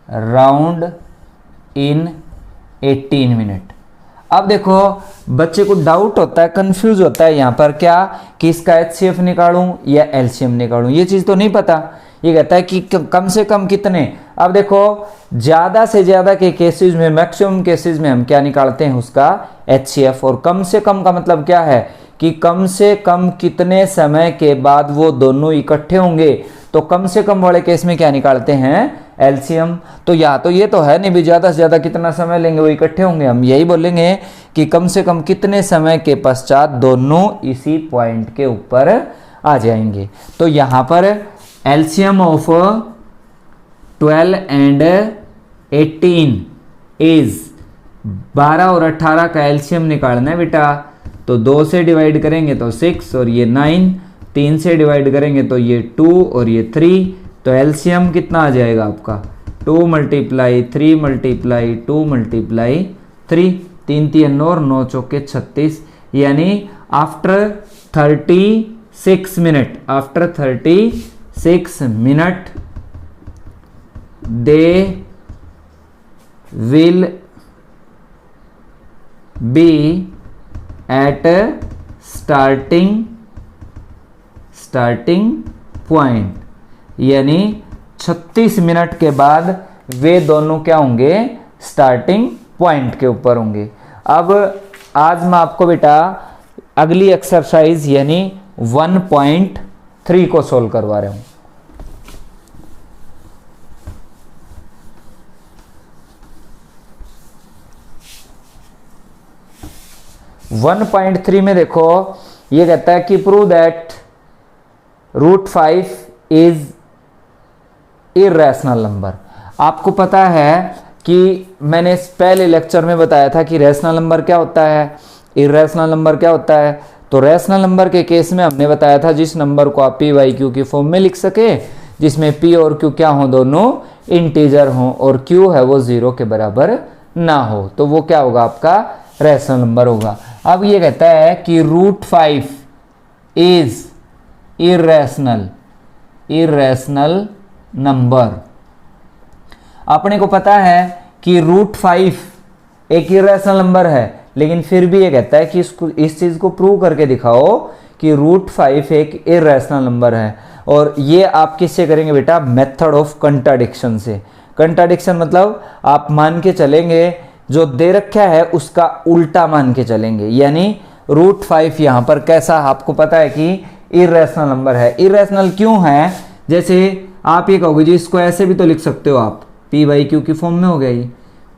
[SPEAKER 1] round in 18 minute. अब देखो बच्चे को डाउट होता है, कंफ्यूज होता है यहाँ पर क्या कि इसका एचसीएफ निकालूं या एलसीएम निकालूं, ये चीज़ तो नहीं पता। ये कहता है कि कम से कम कितने। अब देखो ज़्यादा से ज़्यादा के केसेस में, मैक्सिमम केसेस में हम क्या निकालते हैं उसका एचसीएफ, और कम से कम का मतलब क्या है कि कम से कम कितने समय के बाद वो दोनों इकट्ठे होंगे। तो कम से कम वाले केस में क्या निकालते हैं, एलसीएम। तो या तो ये तो है नहीं भी ज़्यादा से ज़्यादा कितना समय लेंगे वो इकट्ठे होंगे, हम यही बोलेंगे कि कम से कम कितने समय के पश्चात दोनों इसी पॉइंट के ऊपर आ जाएंगे। तो यहाँ पर एलसीएम ऑफ 12 एंड 18 इज 12 और 18 का एलसीएम निकालना है बेटा। तो 2 से डिवाइड करेंगे तो 6 और ये 9, 3 से डिवाइड करेंगे तो ये 2 और ये 3। तो एलसीएम कितना आ जाएगा आपका 2 मल्टीप्लाई 3 मल्टीप्लाई 2 मल्टीप्लाई 3, 3 3 9 9 चौके 36, यानी after 36 minute, after 36 minute they will be at starting point, यानी 36 मिनट के बाद वे दोनों क्या होंगे, स्टार्टिंग पॉइंट के ऊपर होंगे। अब आज मैं आपको बेटा अगली एक्सरसाइज यानी 1.3 को सोल्व करवा रहा हूं। .3 में देखो ये कहता है कि prove that √5 is irrational number. आपको पता है कि मैंने इस पहले लेक्चर में बताया था कि रैशनल नंबर क्या होता है, इर्रेशनल नंबर क्या होता है। तो रैशनल नंबर के केस में हमने बताया था जिस नंबर को आप पी वाई क्यू की फॉर्म में लिख सके, जिसमें पी और क्यू क्या हो, दोनों इंटीजर हो और क्यू है वो 0 के बराबर ना हो, तो वो क्या होगा, आपका रैशनल नंबर होगा। अब ये कहता है कि √5 इज इर्रेशनल नंबर। अपने को पता है कि √5 एक इर्रेशनल नंबर है, लेकिन फिर भी ये कहता है कि इस चीज को प्रूव करके दिखाओ कि √5 एक इर्रेशनल नंबर है। और ये आप किससे करेंगे बेटा, मेथड ऑफ कंट्राडिक्शन से। कंट्राडिक्शन मतलब आप मान के चलेंगे जो दे रखा है उसका उल्टा मान के चलेंगे, यानी √5 यहाँ पर कैसा आपको पता है कि इर्रेशनल नंबर है। इर्रेशनल क्यों है? जैसे आप ये कहोगे जी इसको ऐसे भी तो लिख सकते हो आप, p/q की फॉर्म में हो गया ये।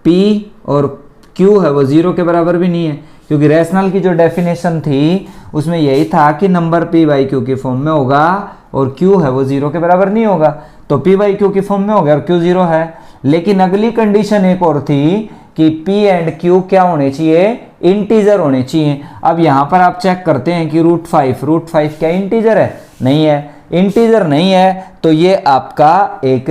[SPEAKER 1] p और q है वो 0 के बराबर भी नहीं है, क्योंकि रैशनल की जो डेफिनेशन थी उसमें यही था कि नंबर p/q की फॉर्म में होगा और q है वो 0 के बराबर नहीं होगा। तो p/q की फॉर्म में हो गया और q 0 है। लेकिन अगली कंडीशन एक और थी कि p एंड q क्या होने चाहिए? इंटीजर होने चाहिए। अब यहाँ पर आप चेक करते हैं कि √5 क्या इंटीजर है? नहीं है। इंटीजर नहीं है तो ये आपका एक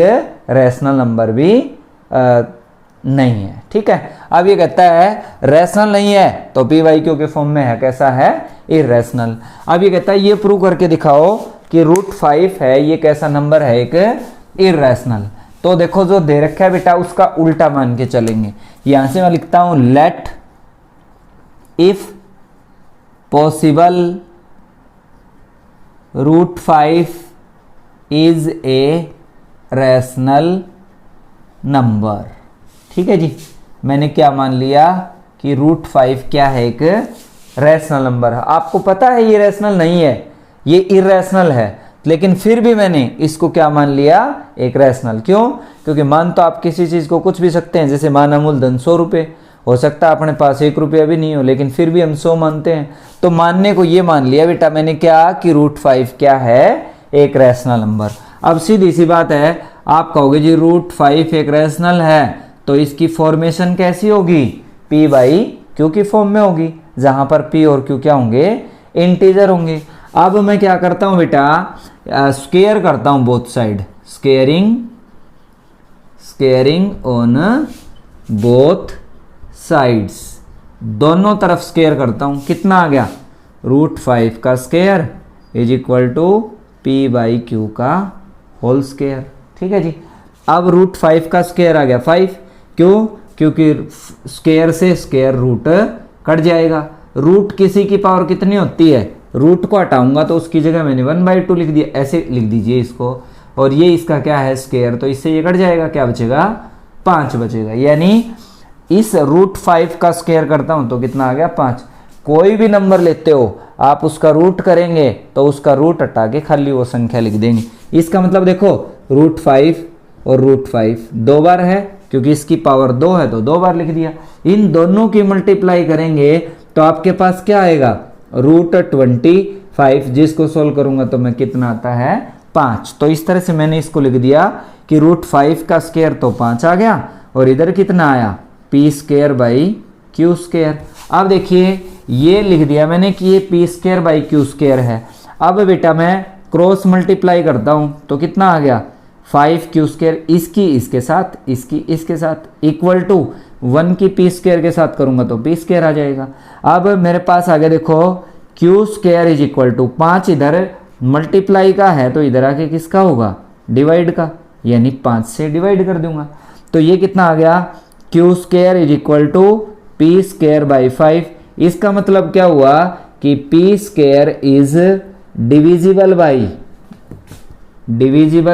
[SPEAKER 1] रैशनल नंबर भी नहीं है। ठीक है। अब ये कहता है रैशनल नहीं है तो p/q के फॉर्म में है, कैसा है? इर्रेशनल। अब ये कहता है ये प्रूव करके दिखाओ कि √5 है ये कैसा नंबर है? एक इर्रेशनल। तो देखो जो दे रखा है बेटा उसका उल्टा मान के चलेंगे। यहां से मैं लिखता हूं let if possible √5 is a rational number. ठीक है जी, मैंने क्या मान लिया कि √5 क्या है? एक रैशनल नंबर है। आपको पता है ये रैशनल नहीं है, ये इर्रेशनल है, लेकिन फिर भी मैंने इसको क्या मान लिया? एक रैशनल। क्यों? क्योंकि मान तो आप किसी चीज को कुछ भी सकते हैं, जैसे माना मूलधन 100 रुपये, हो सकता है अपने पास 1 रुपया भी नहीं हो, लेकिन फिर भी हम 100 मानते हैं। तो मानने को ये मान लिया बेटा मैंने क्या कि √5 क्या है? एक रैशनल नंबर। अब सीधी सी बात है, आप कहोगे जी √5 एक रैशनल है तो इसकी फॉर्मेशन कैसी होगी? p/q की फॉर्म में होगी, जहां पर p और q क्या होंगे? इंटीजर होंगे। अब मैं क्या करता हूं बेटा? स्क्वायर करता हूं both side, squaring on both sides, दोनों तरफ स्क्वायर करता हूं। कितना आ गया? √5 का square is equal to p/q का होल स्क्वायर। ठीक है जी। अब √5 का स्क्वायर आ गया 5। क्यों? क्योंकि स्क्वायर से स्क्वायर रूट कट जाएगा। रूट किसी की पावर कितनी होती है? रूट को हटाऊंगा तो उसकी जगह मैंने 1/2 लिख दिया, ऐसे लिख दीजिए इसको। और ये इसका क्या है? स्क्वायर, तो इससे ये कट जाएगा, क्या बचेगा? 5 बचेगा। यानी इस √5 का स्क्वायर करता हूं तो कितना आ गया? 5। कोई भी नंबर लेते हो आप उसका रूट करेंगे तो उसका रूट हटा के खाली वो संख्या लिख देंगे। इसका मतलब देखो √5 और √5 दो बार है, क्योंकि इसकी पावर 2 है तो 2 बार लिख दिया। इन दोनों की मल्टीप्लाई करेंगे तो आपके पास क्या आएगा? √25, जिसको सोल्व करूंगा तो मैं कितना आता है? 5। तो इस तरह से मैंने इसको लिख दिया कि √5 का स्क्वायर तो 5 आ गया और इधर कितना आया? p²/q²। अब देखिए ये लिख दिया मैंने कि ये p²/q² है। अब बेटा मैं क्रॉस मल्टीप्लाई करता हूं तो कितना आ गया? 5q², इसकी इसके साथ, इसकी इसके साथ, इक्वल टू 1 की p² के साथ करूंगा तो p² आ जाएगा। अब मेरे पास आ गया देखो q² इज इक्वल टू 5, इधर मल्टीप्लाई का है तो इधर आके किसका होगा? डिवाइड का, यानी 5 से डिवाइड कर दूंगा। तो ये कितना आ गया? q² is equal to p²/5। इसका मतलब क्या हुआ कि p² इज डिविजिबल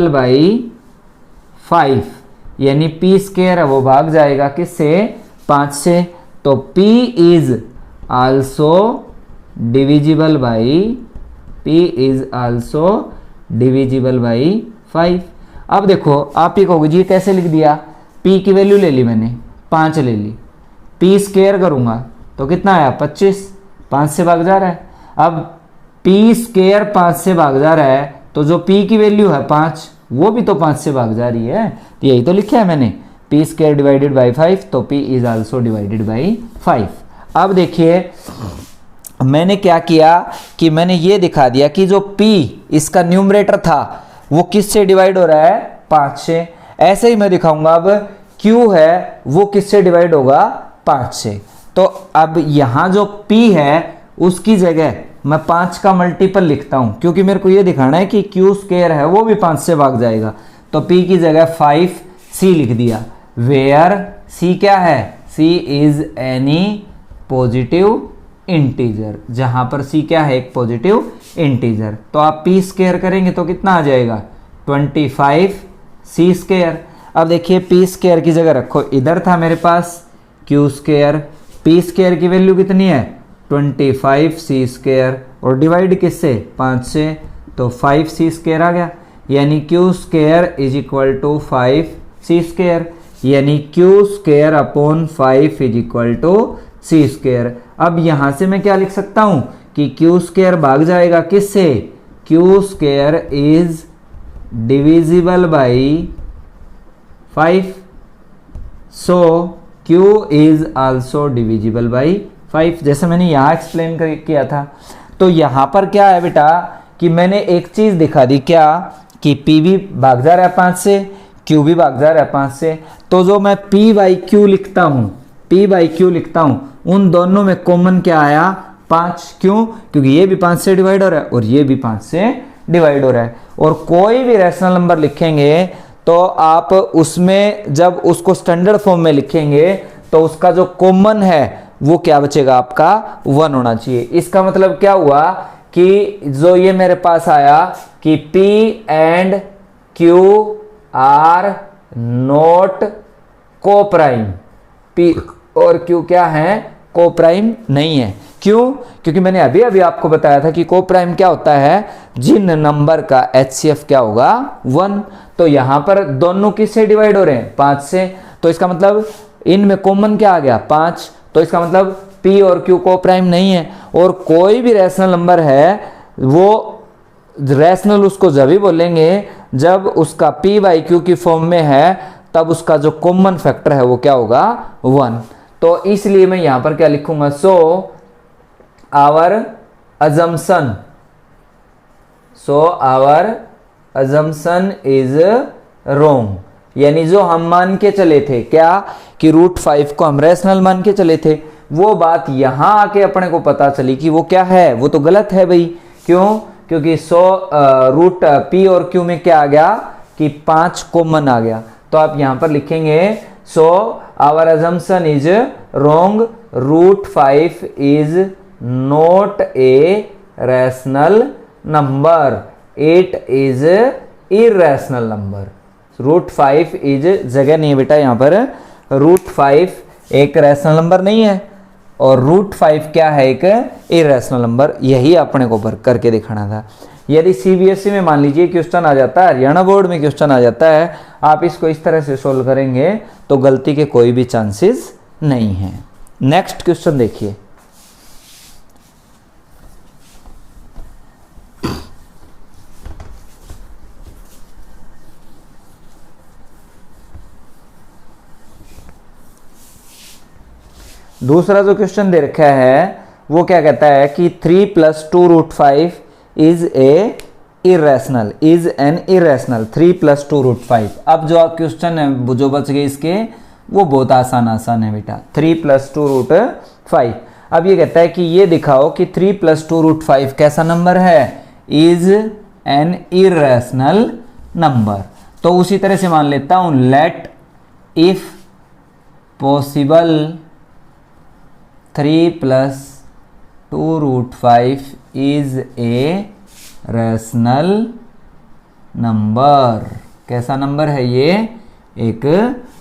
[SPEAKER 1] बाई 5, यानी p² है वो भाग जाएगा किससे? 5 से। तो p is also divisible by 5। अब देखो आप ये कहोगे जी कैसे लिख दिया? p की वैल्यू ले ली मैंने, 5 ले ली, p² करूंगा तो कितना आया? 25, 5 से भाग जा रहा है। अब p² 5 से भाग जा रहा है तो जो p की वैल्यू है 5 वो भी तो 5 से भाग जा रही है, तो यही तो लिखा है मैंने p² डिवाइडेड बाई 5, तो p is also divided by 5। अब देखिए मैंने क्या किया कि मैंने ये दिखा दिया कि जो p इसका न्यूमरेटर था वो किससे डिवाइड हो रहा है? 5 से। ऐसे ही मैं दिखाऊंगा अब q है वो किससे डिवाइड होगा? 5 से। तो अब यहां जो p है उसकी जगह मैं 5 का मल्टीपल लिखता हूं, क्योंकि मेरे को ये दिखाना है कि q² है वो भी 5 से भाग जाएगा। तो p की जगह 5c लिख दिया, वेयर c क्या है? c is any positive integer, जहां पर c क्या है? एक पॉजिटिव इंटीजर। तो आप p² करेंगे तो कितना आ जाएगा? 25c²। अब देखिए p² की जगह रखो, इधर था मेरे पास q², p² की वैल्यू कितनी है? 25c² और डिवाइड किससे 5 से, तो 5c² आ गया, यानी q² is equal to 5c², यानी q² upon 5 is equal to c²। अब यहां से मैं क्या लिख सकता हूं कि q² भाग जाएगा किससे, q² is divisible by 5, so q is also divisible by 5, जैसे मैंने यहाँ एक्सप्लेन किया था। तो यहाँ पर क्या है बेटा कि मैंने एक चीज़ दिखा दी, क्या कि p भी भाग जा रहा है 5 से, q भी भाग जा रहा है 5 से, तो जो मैं p/q लिखता हूँ, p/q लिखता हूँ, उन दोनों में कॉमन क्या आया 5, क्यों, क्योंकि ये भी 5 से डिवाइड हो रहा है और ये भी 5 से डिवाइड हो रहा है। और कोई भी रैशनल नंबर लिखेंगे तो आप उसमें जब उसको स्टैंडर्ड फॉर्म में लिखेंगे तो उसका जो कॉमन है वो क्या बचेगा, आपका 1 होना चाहिए। इसका मतलब क्या हुआ कि जो ये मेरे पास आया कि P and Q are not co prime, P और Q क्या है, को प्राइम नहीं है। क्यों, क्योंकि मैंने अभी अभी आपको बताया था कि को प्राइम क्या होता है, जिन नंबर का HCF क्या होगा 1। तो यहां पर दोनों किससे डिवाइड हो रहे हैं 5 से, तो इसका मतलब इनमें कॉमन क्या आ गया 5, तो इसका मतलब P और Q को प्राइम नहीं है। और कोई भी रैशनल नंबर है वो रैशनल उसको जब भी बोलेंगे जब उसका P/Q की फॉर्म में है, तब उसका जो कॉमन फैक्टर है वो क्या होगा 1। तो इसलिए मैं यहां पर क्या लिखूंगा, सो आवर अजम्पशन इज रोंग, यानी जो हम मान के चले थे क्या कि √5 को हम रैशनल मान के चले थे, वो बात यहां आके अपने को पता चली कि वो क्या है, वो तो गलत है भाई। क्यों, क्योंकि रूट P और Q में क्या आ गया कि 5 कॉमन आ गया। तो आप यहां पर लिखेंगे सो our assumption is wrong, √5 is not a rational number, it is irrational number. √5 is जगह नहीं है बेटा यहाँ पर, √5 एक रैशनल नंबर नहीं है और √5 क्या है, एक इरैशनल नंबर। यही अपने को करके दिखाना था। यदि CBSE में मान लीजिए क्वेश्चन आ जाता है, हरियाणा बोर्ड में क्वेश्चन आ जाता है, आप इसको इस तरह से सोल्व करेंगे तो गलती के कोई भी चांसेस नहीं है। नेक्स्ट क्वेश्चन देखिए, दूसरा जो क्वेश्चन दे रखा है वो क्या कहता है कि 3 + 2 √5 is irrational, is an irrational, 3 + 2 √5। अब जो आप क्वेश्चन है जो बच गए इसके वो बहुत आसान है बेटा, 3 + 2 √5। अब ये कहता है कि ये दिखाओ कि 3 + 2 √5 कैसा नंबर है, इज एन इरैशनल नंबर। तो उसी तरह से मान लेता हूं, let if possible 3 + 2 √5 is a rational number. कैसा नंबर है ये, एक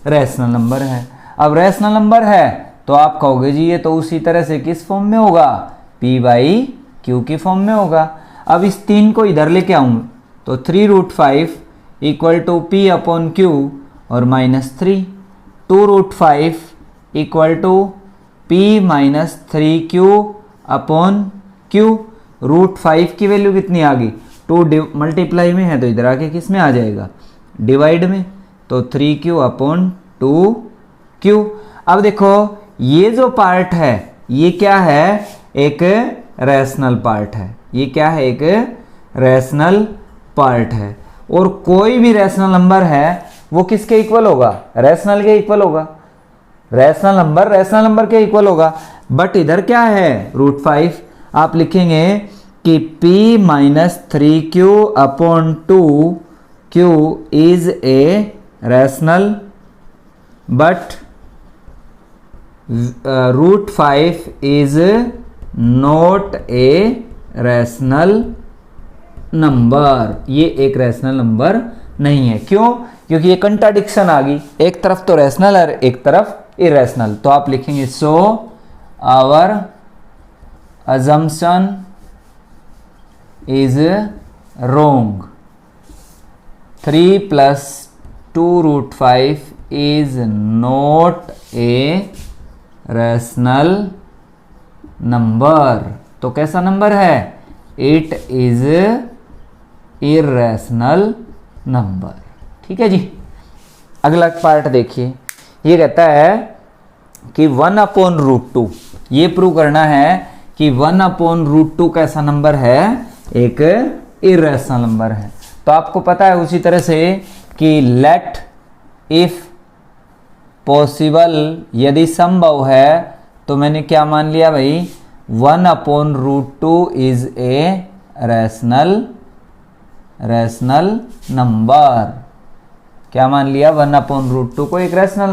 [SPEAKER 1] रैशनल नंबर है। अब रैशनल नंबर है तो आप कहोगे जी ये तो उसी तरह से किस फॉर्म में होगा, P/Q की फॉर्म में होगा। अब इस 3 को इधर लेके आऊं तो 3 √5 इक्वल टू P/Q और -3, 2 √5 इक्वल टू P - 3Q/Q। √5 की वैल्यू कितनी आ गई, 2 मल्टीप्लाई में है तो इधर आके किस में आ जाएगा, डिवाइड में, तो 3Q/2Q। अब देखो ये जो पार्ट है ये क्या है, एक रैशनल पार्ट है, ये क्या है, एक रैशनल पार्ट है। और कोई भी रैशनल नंबर है वो किसके इक्वल होगा, रैशनल के इक्वल होगा। रैशनल नंबर के इक्वल होगा। बट इधर क्या है √5, आप लिखेंगे कि P - 3Q/2Q is a rational, but √5 is not a rational number. ये एक रैशनल नंबर नहीं है। क्यों, क्योंकि ये कंट्राडिक्शन आ गई, एक तरफ तो रैशनल और एक तरफ इरैशनल। तो आप लिखेंगे so our assumption is wrong. 3 plus 2 root 5 is not a rational number. तो कैसा नंबर है? It is irrational number. ठीक है जी। अगला पार्ट देखिए, ये कहता है कि 1/√2, ये प्रूव करना है कि 1/√2 कैसा नंबर है? एक इर्रेशनल नंबर है। तो आपको पता है उसी तरह से कि लेट इफ पॉसिबल, यदि संभव है, तो मैंने क्या मान लिया भाई? 1/√2 इज ए रैशनल नंबर। क्या मान लिया? 1/√2 को एक रैशनल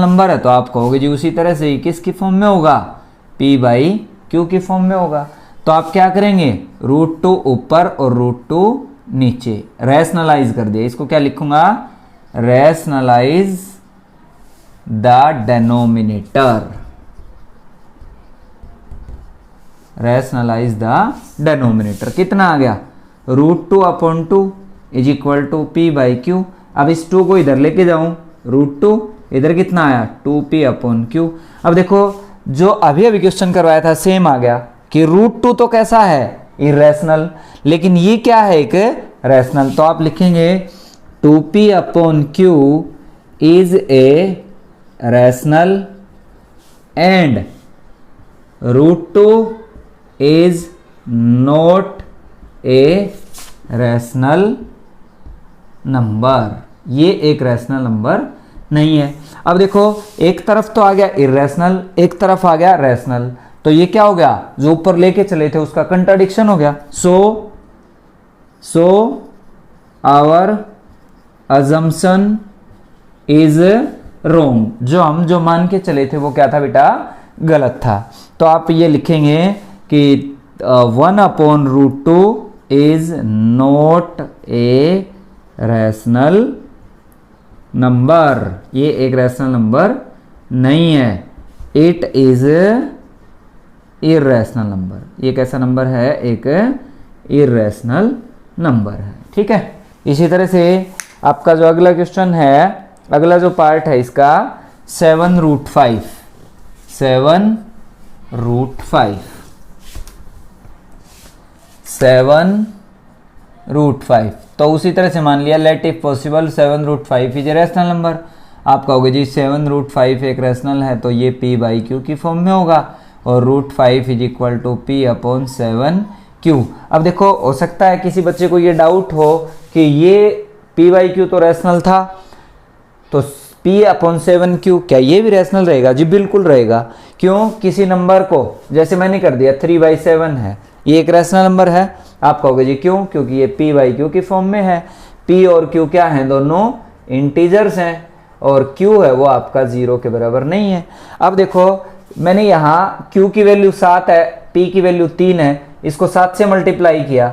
[SPEAKER 1] नंबर है। तो आप कहोगे जी उसी तरह से किसकी फॉर्म में होगा? P/Q की फॉर्म में होगा। तो आप क्या करेंगे? √2 ऊपर और √2 नीचे, रैशनलाइज कर दिया। इसको क्या लिखूंगा? Rationalise the denominator. Rationalise the denominator. कितना आ गया? √2/2 इज इक्वल टू P/Q। अब इस 2 को इधर लेके जाऊं, √2 इधर कितना आया? 2P/Q। अब देखो जो अभी क्वेश्चन करवाया था सेम आ गया कि √2 तो कैसा है? इरेशनल, लेकिन ये क्या है? एक रैशनल। तो आप लिखेंगे 2P/Q is a rational and √2 is not a rational number. ये एक रैशनल नंबर नहीं है। अब देखो एक तरफ तो आ गया इरेशनल, एक तरफ आ गया रैशनल, तो ये क्या हो गया? जो ऊपर लेके चले थे उसका कंट्राडिक्शन हो गया। सो आवर अजम्पशन इज रोंग। जो मान के चले थे वो क्या था बेटा? गलत था। तो आप ये लिखेंगे कि 1/√2 is not a rational number. ये एक रैशनल नंबर नहीं है। It is irrational number. ये कैसा नंबर है? एक इर्रेशनल नंबर है। ठीक है। इसी तरह से आपका जो अगला क्वेश्चन है, अगला जो पार्ट है इसका 7√5। 7√5। तो उसी तरह से मान लिया let if possible 7√5 is a rational number. आप कहोगे जी 7√5 एक रैशनल है तो ये P/Q की फॉर्म में होगा और √5 इज इक्वल टू P/7Q। अब देखो हो सकता है किसी बच्चे को ये डाउट हो कि ये P/Q तो रैशनल था, तो P/7Q क्या ये भी रैशनल रहेगा? जी बिल्कुल रहेगा। क्यों? किसी नंबर को जैसे मैंने कर दिया 3/7 है, ये एक रैशनल नंबर है। आप कहोगे जी क्यों? क्योंकि ये P/Q की फॉर्म में है। P और Q क्या हैं? दोनों इंटीजर्स हैं और Q है वो आपका 0 के बराबर नहीं है। अब देखो मैंने यहाँ Q की वैल्यू 7 है, P की वैल्यू 3 है, इसको 7 से मल्टीप्लाई किया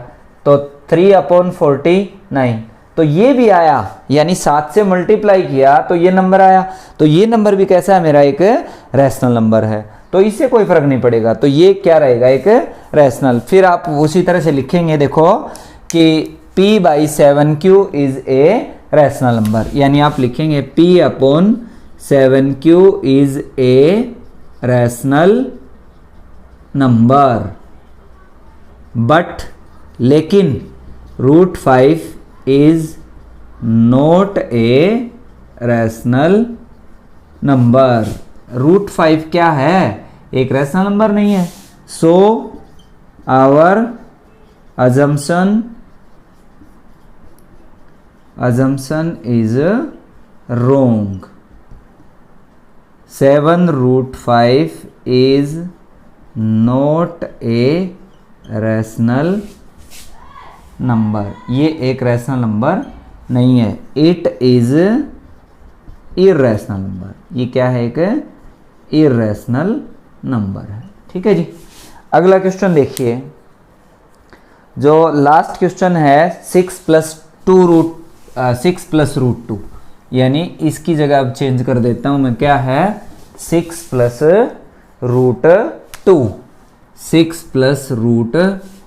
[SPEAKER 1] तो 3/49, तो ये भी आया, यानी 7 से मल्टीप्लाई किया तो ये नंबर आया। तो ये नंबर भी कैसा है? मेरा एक रैशनल नंबर है, तो इससे कोई फर्क नहीं पड़ेगा। तो ये क्या रहेगा? एक रैशनल। फिर आप उसी तरह से लिखेंगे देखो कि P/7Q is a rational number, यानी आप लिखेंगे P/7Q is a rational number but लेकिन √5 is not a rational number. √5 क्या है? एक रैशनल नंबर नहीं है। So our assumption is wrong. 7√5 is not a rational number. ये एक रैशनल नंबर नहीं है। It is irrational number. ये क्या है? एक irrational number है। ठीक है जी। अगला क्वेश्चन देखिए, जो लास्ट क्वेश्चन है 6 + √2, यानी इसकी जगह अब चेंज कर देता हूं मैं। क्या है? 6 + √2। 6 प्लस रूट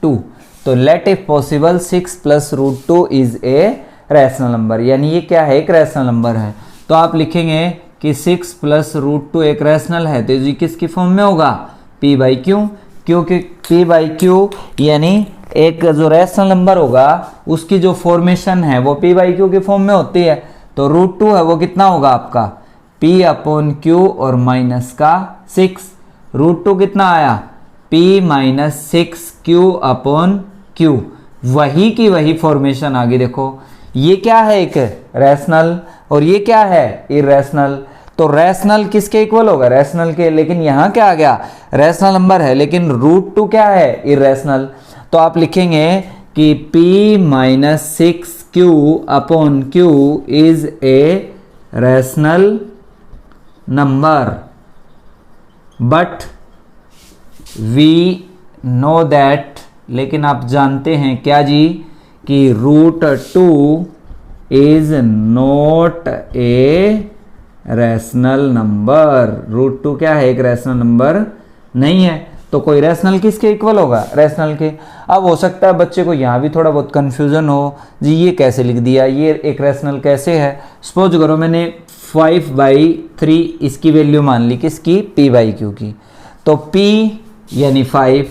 [SPEAKER 1] 2। तो let if possible 6 plus root 2 is a rational number, यानी ये क्या है, एक रैशनल नंबर है। तो आप लिखेंगे कि 6 प्लस रूट 2 एक रैशनल है, तो ये किसकी फॉर्म में होगा, p बाई क्यू, क्योंकि p बाई क्यू यानी एक जो रैशनल नंबर होगा उसकी जो फॉर्मेशन है वो p बाई क्यू की फॉर्म में होती है। तो रूट 2 है वो कितना होगा आपका p अपॉन क्यू और माइनस का 6। रूट 2 कितना आया, p minus 6 q upon Q, वही की वही फॉर्मेशन आ गई। देखो ये क्या है, एक रैशनल और ये क्या है, इरैशनल। तो रैशनल किसके इक्वल होगा, रैशनल के, लेकिन यहाँ क्या आ गया, रैशनल नंबर है, लेकिन रूट 2 क्या है, इरैशनल। तो आप लिखेंगे कि p minus 6 q upon q is a rational number, but we know that, लेकिन आप जानते हैं क्या जी, कि root 2 is not a rational number. Root 2 क्या है, एक रैशनल नंबर नहीं है। तो कोई रैशनल किसके इक्वल होगा, रैशनल के। अब हो सकता है बच्चे को यहाँ भी थोड़ा बहुत कन्फ्यूजन हो, जी ये कैसे लिख दिया, ये एक रैशनल कैसे है। सपोज करो मैंने 5/3 इसकी वैल्यू मान ली, किसकी, p बाई क्यू की। तो p यानी 5,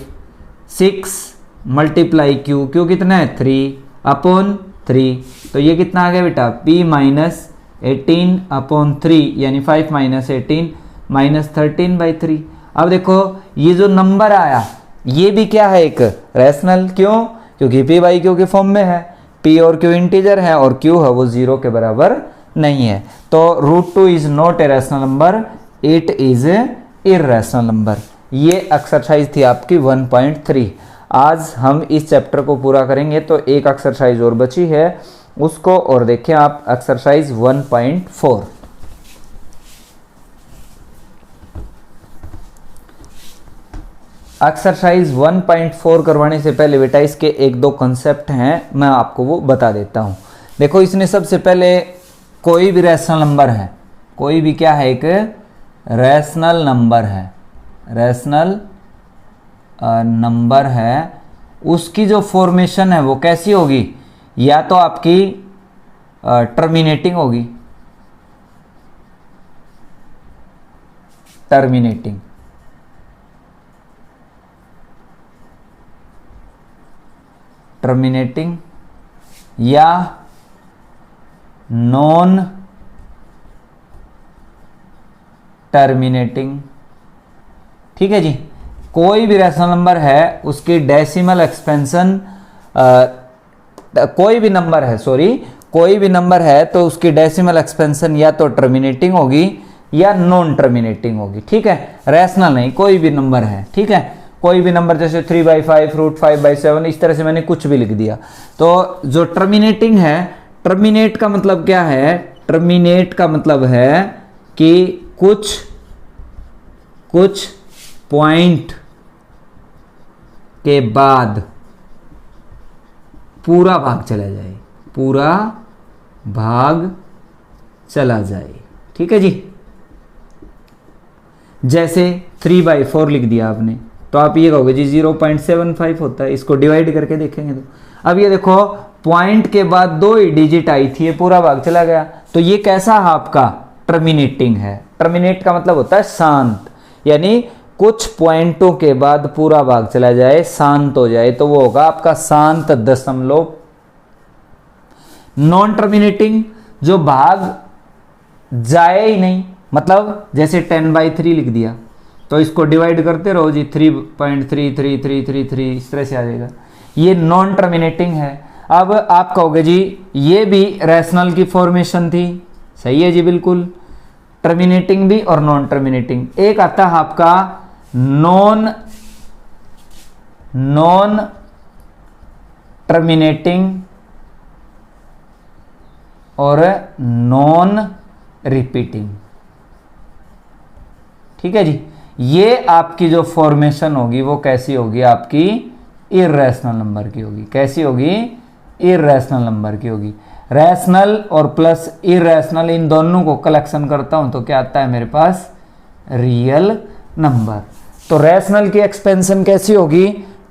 [SPEAKER 1] 6 मल्टीप्लाई क्यू, क्यू कितना है 3 अपॉन 3, तो ये कितना आ गया बेटा, p माइनस 18 अपॉन 3 यानी 5 माइनस 18 माइनस 13/3। अब देखो ये जो नंबर आया ये भी क्या है, एक रैशनल, क्यों, क्योंकि p बाई क्यू के फॉर्म में है, p और q इंटीजर है और q है वो 0 के बराबर नहीं है। तो root 2 is not a rational number, it is irrational number. ये एक्सरसाइज थी आपकी 1.3। आज हम इस चैप्टर को पूरा करेंगे, तो एक एक्सरसाइज और बची है उसको और देखें आप, एक्सरसाइज 1.4। एक्सरसाइज 1.4 करवाने से पहले बेटा इसके एक दो कंसेप्ट हैं, मैं आपको वो बता देता हूं। देखो इसने सबसे पहले कोई भी रैशनल नंबर है, कोई भी क्या है, एक रैशनल नंबर है, रैशनल नंबर है, उसकी जो फॉर्मेशन है वो कैसी होगी, या तो आपकी टर्मिनेटिंग होगी, टर्मिनेटिंग, टर्मिनेटिंग या नॉन टर्मिनेटिंग। ठीक है जी, कोई भी रैशनल नंबर है उसकी डेसिमल एक्सपेंशन, कोई भी नंबर है, सॉरी कोई भी नंबर है तो उसकी डेसिमल एक्सपेंशन या तो टर्मिनेटिंग होगी या नॉन टर्मिनेटिंग होगी। ठीक है, रैशनल नहीं, कोई भी नंबर है। ठीक है, कोई भी नंबर जैसे 3/5 रूट 5/7 इस तरह से मैंने कुछ भी लिख दिया। तो जो टर्मिनेटिंग है, टर्मिनेट का मतलब क्या है, टर्मिनेट का मतलब है कि कुछ पॉइंट के बाद पूरा भाग चला जाए, पूरा भाग चला जाए। ठीक है जी, जैसे 3/4 लिख दिया आपने, तो आप ये कहोगे जी 0.75 होता है, इसको डिवाइड करके देखेंगे तो। अब ये देखो पॉइंट के बाद 2 ही डिजिट आई थी, ये पूरा भाग चला गया, तो ये कैसा है आपका, टर्मिनेटिंग है। टर्मिनेट का मतलब होता है शांत, यानी कुछ पॉइंटों के बाद पूरा भाग चला जाए, शांत हो जाए, तो वो होगा आपका शांत दशमलव। नॉन टर्मिनेटिंग, जो भाग जाए ही नहीं, मतलब जैसे 10/3 लिख दिया तो इसको डिवाइड करते रहो जी, 3.33333 इस तरह से आ जाएगा, ये नॉन टर्मिनेटिंग है। अब आप कहोगे जी ये भी रैशनल की फॉर्मेशन थी, सही है जी, बिल्कुल, टर्मिनेटिंग भी और नॉन टर्मिनेटिंग। एक आता है आपका नॉन टर्मिनेटिंग और नॉन रिपीटिंग। ठीक है जी, ये आपकी जो फॉर्मेशन होगी वो कैसी होगी, आपकी इरैशनल नंबर की होगी। कैसी होगी, इरैशनल नंबर की होगी। रैशनल और प्लस इरैशनल इन दोनों को कलेक्शन करता हूं तो क्या आता है मेरे पास, रियल नंबर। तो रैशनल की एक्सपेंशन कैसी होगी,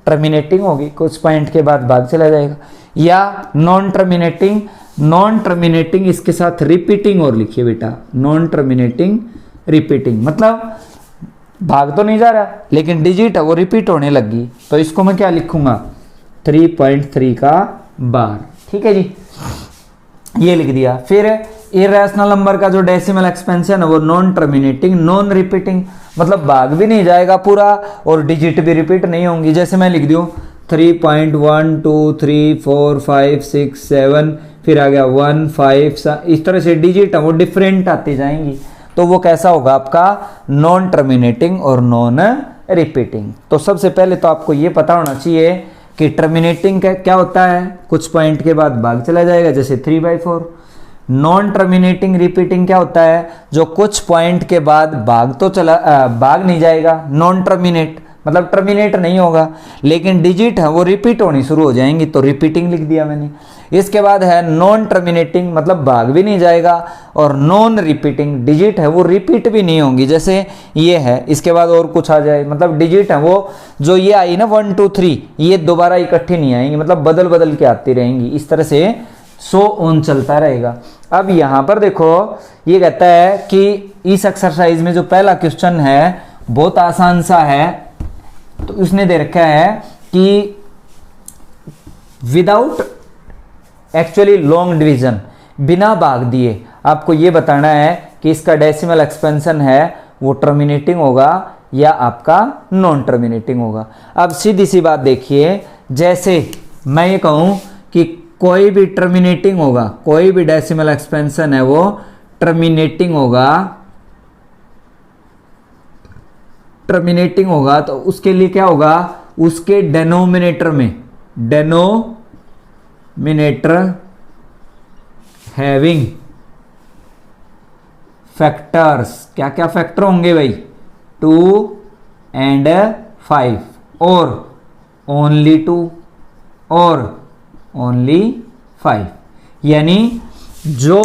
[SPEAKER 1] टर्मिनेटिंग होगी, कुछ पॉइंट के बाद भाग चला जाएगा। या नॉन टर्मिनेटिंग, नॉन टर्मिनेटिंग इसके साथ रिपीटिंग और लिखिए बेटा, नॉन टर्मिनेटिंग रिपीटिंग, मतलब भाग तो नहीं जा रहा लेकिन डिजिट है वो रिपीट होने लगी, तो इसको मैं क्या लिखूंगा 3.3 का बार। ठीक है जी, ये लिख दिया। फिर इरेशनल नंबर का जो डेसिमल एक्सपेंशन है वो नॉन टर्मिनेटिंग नॉन रिपीटिंग, मतलब भाग भी नहीं जाएगा पूरा और डिजिट भी रिपीट नहीं होंगी। जैसे मैं लिख दूं 3.1 2 3 4 5 6 7, फिर आ गया 1 5, इस तरह से डिजिट है वो डिफरेंट आती जाएंगी, तो वो कैसा होगा आपका नॉन टर्मिनेटिंग और नॉन रिपीटिंग। तो सबसे पहले तो आपको ये पता होना चाहिए कि टर्मिनेटिंग का क्या होता है, कुछ पॉइंट के बाद भाग चला जाएगा जैसे 3/4। नॉन टर्मिनेटिंग रिपीटिंग क्या होता है, जो कुछ पॉइंट के बाद भाग नहीं जाएगा, नॉन टर्मिनेट मतलब टर्मिनेट नहीं होगा लेकिन डिजिट है वो रिपीट होनी शुरू हो जाएंगी, तो रिपीटिंग लिख दिया मैंने। इसके बाद है नॉन टर्मिनेटिंग, मतलब भाग भी नहीं जाएगा, और नॉन रिपीटिंग डिजिट है वो रिपीट भी नहीं होंगी, जैसे ये है, इसके बाद और कुछ आ जाए, मतलब डिजिट है वो जो ये आई ना 1 2 3 ये दोबारा इकट्ठी नहीं आएंगी, मतलब बदल बदल के आती रहेंगी, इस तरह से सो ऑन चलता रहेगा। अब यहाँ पर देखो ये कहता है कि इस एक्सरसाइज में जो पहला क्वेश्चन है बहुत आसान सा है, तो उसने दे रखा है कि विदाउट एक्चुअली लॉन्ग डिवीजन, बिना भाग दिए आपको ये बताना है कि इसका डेसिमल एक्सपेंशन है वो टर्मिनेटिंग होगा या आपका नॉन टर्मिनेटिंग होगा। अब सीधी सी बात देखिए, जैसे मैं ये कहूं कि कोई भी टर्मिनेटिंग होगा, कोई भी डेसिमल एक्सपेंशन है वो टर्मिनेटिंग होगा, टर्मिनेटिंग होगा, तो उसके लिए क्या होगा, उसके डेनोमिनेटर में, डेनोमिनेटर हैविंग फैक्टर्स, क्या क्या फैक्टर होंगे भाई 2 and 5 और ओनली 2 और ओनली 5, यानी जो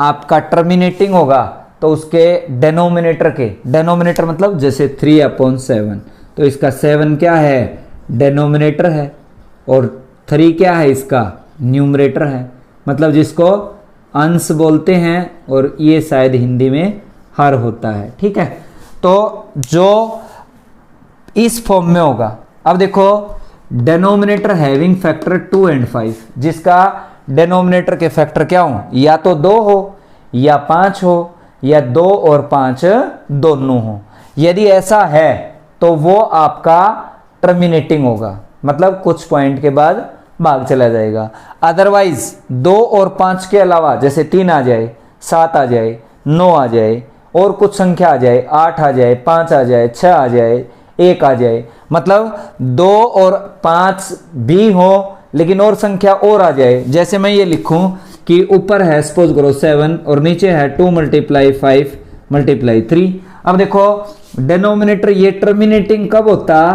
[SPEAKER 1] आपका टर्मिनेटिंग होगा तो उसके डेनोमिनेटर मतलब जैसे 3/7, तो इसका 7 क्या है डेनोमिनेटर है और 3 क्या है इसका न्यूमरेटर है, मतलब जिसको अंश बोलते हैं और ये शायद हिंदी में हर होता है। ठीक है, तो जो इस फॉर्म में होगा, अब देखो डेनोमिनेटर हैविंग फैक्टर 2 and 5, जिसका डेनोमिनेटर के फैक्टर क्या हो, या तो 2 हो या 5 हो या 2 और 5 दोनों हो। यदि ऐसा है तो वो आपका टर्मिनेटिंग होगा, मतलब कुछ पॉइंट के बाद भाग चला जाएगा। अदरवाइज 2 और 5 के अलावा जैसे 3 आ जाए, 7 आ जाए, 9 आ जाए और कुछ संख्या आ जाए, 8 आ जाए, 5 आ जाए, 6 आ जाए, 1 आ जाए, मतलब 2 और 5 भी हो लेकिन और संख्या और आ जाए, जैसे मैं ये लिखूं कि ऊपर है सपोज करो 7 और नीचे है 2 × 5 × 3। अब देखो डेनोमिनेटर ये टर्मिनेटिंग कब होता,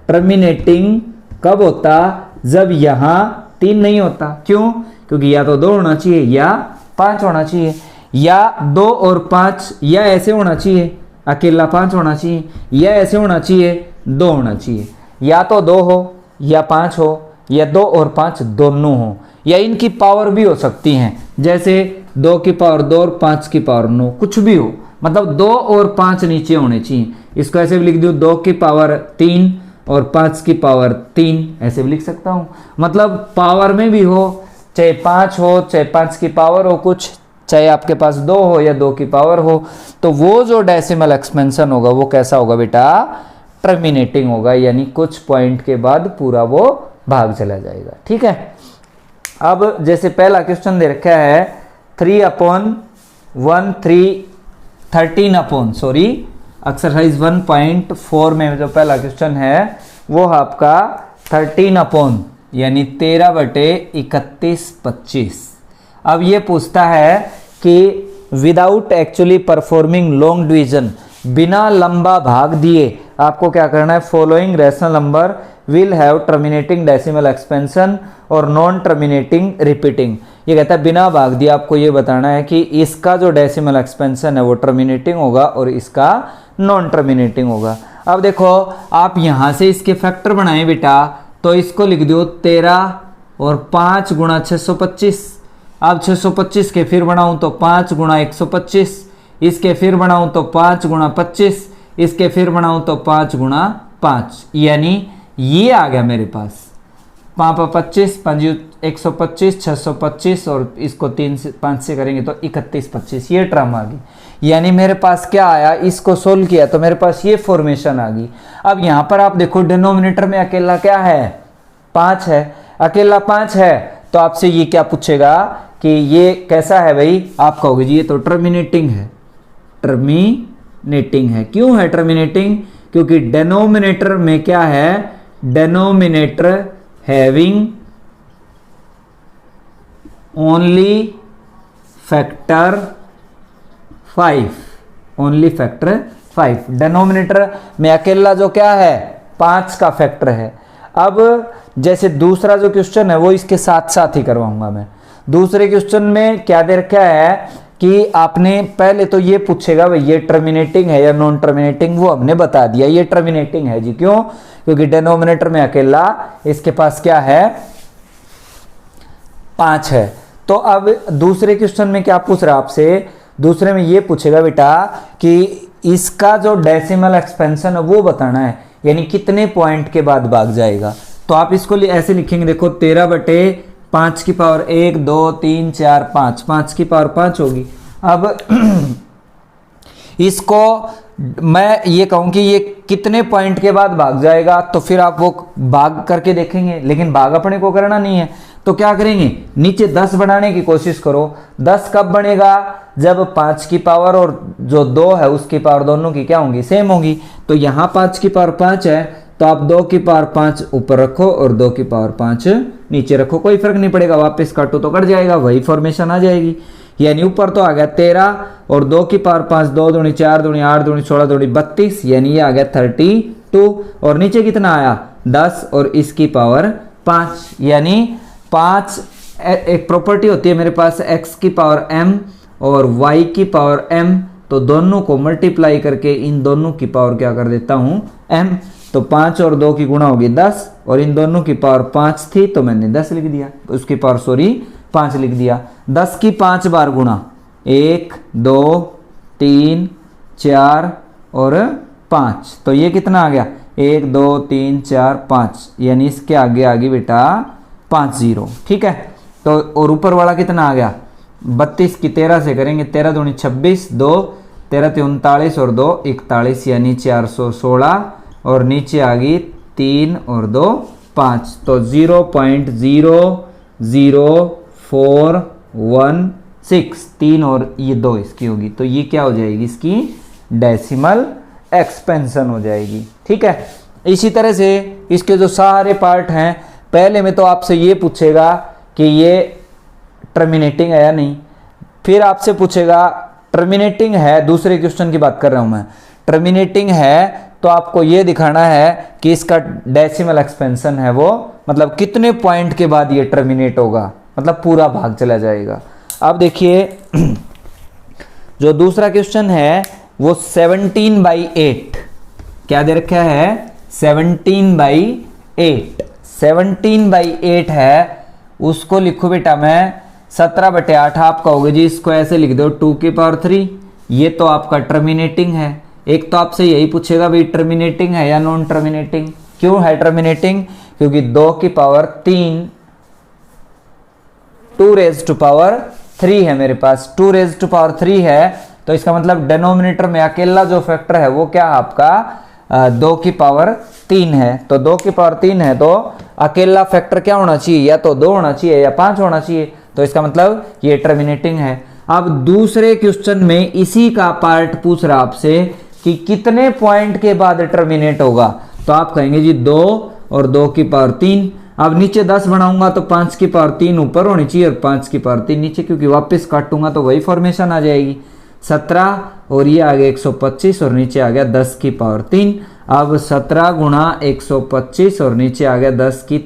[SPEAKER 1] टर्मिनेटिंग कब होता जब यहां 3 नहीं होता, क्यों, क्योंकि या तो 2 होना चाहिए या 5 होना चाहिए, या 2 और 5 या ऐसे होना चाहिए अकेला 5 होना चाहिए, या ऐसे होना चाहिए 2 होना चाहिए, या तो 2 हो या 5 हो या 2 और 5 दोनों हो, या इनकी पावर भी हो सकती हैं, जैसे 2 की पावर 2 और 5 की पावर 9, कुछ भी हो, मतलब 2 और 5 नीचे होने चाहिए। इसको ऐसे भी लिख दूं 2 की पावर 3 और 5 की पावर 3, ऐसे भी लिख सकता हूं, मतलब पावर में भी हो, चाहे 5 हो चाहे 5 की पावर हो कुछ, चाहे आपके पास 2 हो या 2 की पावर हो, तो वो जो डेसिमल एक्सपेंशन होगा वो कैसा होगा बेटा, टर्मिनेटिंग होगा, यानी कुछ पॉइंट के बाद पूरा वो भाग चला जाएगा। ठीक है, अब जैसे पहला क्वेश्चन दे रखा है 13 एक्सरसाइज 1.4 में जो पहला क्वेश्चन है वो आपका 13 यानी 13/31/25। अब ये पूछता है कि without actually performing long division, बिना लंबा भाग दिए आपको क्या करना है, following rational number will have terminating decimal expansion और नॉन टर्मिनेटिंग रिपीटिंग। ये कहता है बिना भाग दिए आपको ये बताना है कि इसका जो डेसिमल एक्सपेंशन है वो टर्मिनेटिंग होगा और इसका नॉन टर्मिनेटिंग होगा। अब देखो आप यहाँ से इसके फैक्टर बनाए बेटा, तो इसको लिख दो 13 और 5 गुणा 625। अब 625 के फिर बनाऊं तो 5 गुणा 125, इसके फिर बनाऊं तो 5 गुणा 25, इसके फिर बनाऊं तो 5 गुणा 5, यानी ये आ गया मेरे पास 5 25 125 625 और इसको 3 से 5 से करेंगे तो 31 25, ये टर्म आ गई। यानी मेरे पास क्या आया, इसको सोल्व किया तो मेरे पास ये फॉर्मेशन आ गई। अब यहाँ पर आप देखो डिनोमिनेटर में अकेला क्या है, 5 है, अकेला 5 है, तो आपसे ये क्या पूछेगा कि ये कैसा है भाई, आप कहोगे जी ये तो टर्मिनेटिंग है। टर्मिनेटिंग है, क्यों है टर्मिनेटिंग, क्योंकि डिनोमिनेटर में क्या है, denominator having only factor 5, only factor 5। Denominator में अकेला जो क्या है 5 का फैक्टर है। अब जैसे दूसरा जो क्वेश्चन है वो इसके साथ साथ ही करवाऊंगा मैं। दूसरे क्वेश्चन में क्या दे रखा है कि आपने पहले तो ये पूछेगा भाई ये टर्मिनेटिंग है या नॉन टर्मिनेटिंग, वो हमने बता दिया ये टर्मिनेटिंग है जी। क्यों, क्योंकि डिनोमिनेटर में अकेला इसके पास क्या है 5 है। तो अब दूसरे क्वेश्चन में क्या पूछ रहा है आपसे, दूसरे में ये पूछेगा बेटा कि इसका जो डेसिमल एक्सपेंशन है वो बताना है, यानी कितने पॉइंट के बाद भाग जाएगा। तो आप इसको ऐसे लिखेंगे, देखो 13/5 की पावर 1 2 3 4 5, 5 की पावर 5 होगी। अब इसको मैं ये कहूँ कि ये कितने पॉइंट के बाद भाग जाएगा, तो फिर आप वो भाग करके देखेंगे, लेकिन भाग अपने को करना नहीं है। तो क्या करेंगे, नीचे 10 बढ़ाने की कोशिश करो। 10 कब बनेगा, जब 5 की पावर और जो 2 है उसकी पावर दोनों की क्या होंगी, सेम होंगी। तो यहाँ 5 की पावर 5 है, तो आप 2 की पावर 5 ऊपर रखो और 2 की पावर 5 नीचे रखो, कोई फर्क नहीं पड़ेगा, वापस काटो तो कट जाएगा, वही फॉर्मेशन आ जाएगी। यानी ऊपर तो आ गया 13 और 2 की पावर 5, 2 दूनी 4 दूनी 8 दूनी 16 दूनी 32, यानी ये आ गया 32। और नीचे कितना आया 10 और इसकी पावर 5, यानी 5। एक प्रॉपर्टी होती है मेरे पास x की पावर m और y की पावर m, तो दोनों को मल्टीप्लाई करके इन दोनों की पावर क्या कर देता हूं m। तो 5 और 2 की गुणा होगी 10 और इन दोनों की पावर 5 थी तो मैंने 10 लिख दिया, उसकी पावर 5 लिख दिया। 10 की 5 बार गुणा 1 2 3 4 और 5, तो ये कितना आ गया 1 2 3 4 5, यानी इसके आगे आ गई बेटा 5 0, ठीक है। तो और ऊपर वाला कितना आ गया 32 की 13 से करेंगे, 13 दूनी 26, 2 13 39 और 2 41, यानी 416 और नीचे आ गई 3 और 2 5, तो 0.00416, 3 और ये 2 इसकी होगी, तो ये क्या हो जाएगी, इसकी डेसिमल एक्सपेंशन हो जाएगी, ठीक है। इसी तरह से इसके जो सारे पार्ट हैं, पहले में तो आपसे ये पूछेगा कि ये टर्मिनेटिंग है या नहीं, फिर आपसे पूछेगा टर्मिनेटिंग है, दूसरे क्वेश्चन की बात कर रहा हूं मैं, टर्मिनेटिंग है तो आपको ये दिखाना है कि इसका डेसिमल एक्सपेंशन है वो, मतलब कितने पॉइंट के बाद ये टर्मिनेट होगा, मतलब पूरा भाग चला जाएगा। अब देखिए जो दूसरा क्वेश्चन है वो 17/8 क्या दे रखा है, 17/8, 17/8 है, उसको लिखो बेटा मैं 17/8। आप कहोगे जी इसको ऐसे लिख दो 2 की पावर 3, ये तो आपका टर्मिनेटिंग है। एक तो आपसे यही पूछेगा भाई टर्मिनेटिंग है या नॉन टर्मिनेटिंग। क्यों है टर्मिनेटिंग, क्योंकि 2 की पावर 3 2 रेज टू पावर 3 है मेरे पास, 2 रेज टू पावर 3 है, तो इसका मतलब डिनोमिनेटर में अकेला जो फैक्टर है वो क्या है आपका 2 की पावर 3 है। तो 2 की पावर 3 है तो अकेला फैक्टर क्या होना चाहिए, या तो 2 होना चाहिए या 5 होना चाहिए, तो इसका मतलब ये टर्मिनेटिंग है। अब दूसरे क्वेश्चन में इसी का पार्ट पूछ रहा आपसे कि कितने पॉइंट के बाद टर्मिनेट होगा, तो आप कहेंगे जी 2 और 2 की पावर 3। अब नीचे 10 बनाऊंगा तो 5 की पावर 3 ऊपर होनी चाहिए और 5 की पावर 3 नीचे, क्योंकि वापस काटूंगा तो वही फॉर्मेशन आ जाएगी। 17 और ये आ गया 125 और नीचे आ गया 10 की पावर 3। अब 17 गुणा 125 और नीचे आ गया 10 की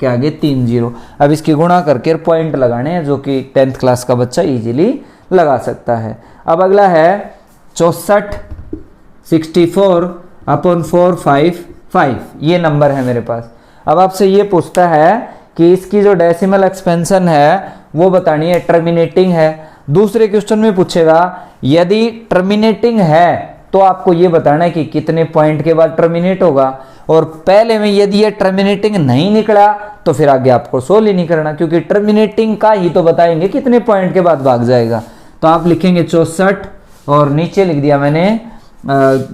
[SPEAKER 1] क्या आगे 3 0। अब इसकी गुणा करके पॉइंट लगाने हैं, जो कि 10th क्लास का बच्चा इजीली लगा सकता है। अब अगला है 64 64। अपॉन 455, ये नंबर है मेरे पास। अब आपसे ये पूछता है कि इसकी जो डेसिमल एक्सपेंशन है वो बतानी है, टर्मिनेटिंग है। दूसरे क्वेश्चन में पूछेगा यदि टर्मिनेटिंग है तो आपको ये बताना है कि कितने पॉइंट के बाद टर्मिनेट होगा, और पहले में यदि ये टर्मिनेटिंग नहीं निकला तो फिर आगे आपको सोल्व ही नहीं करना, क्योंकि टर्मिनेटिंग का ही तो बताएंगे कितने पॉइंट के बाद भाग जाएगा। तो आप लिखेंगे 64 और नीचे लिख दिया मैंने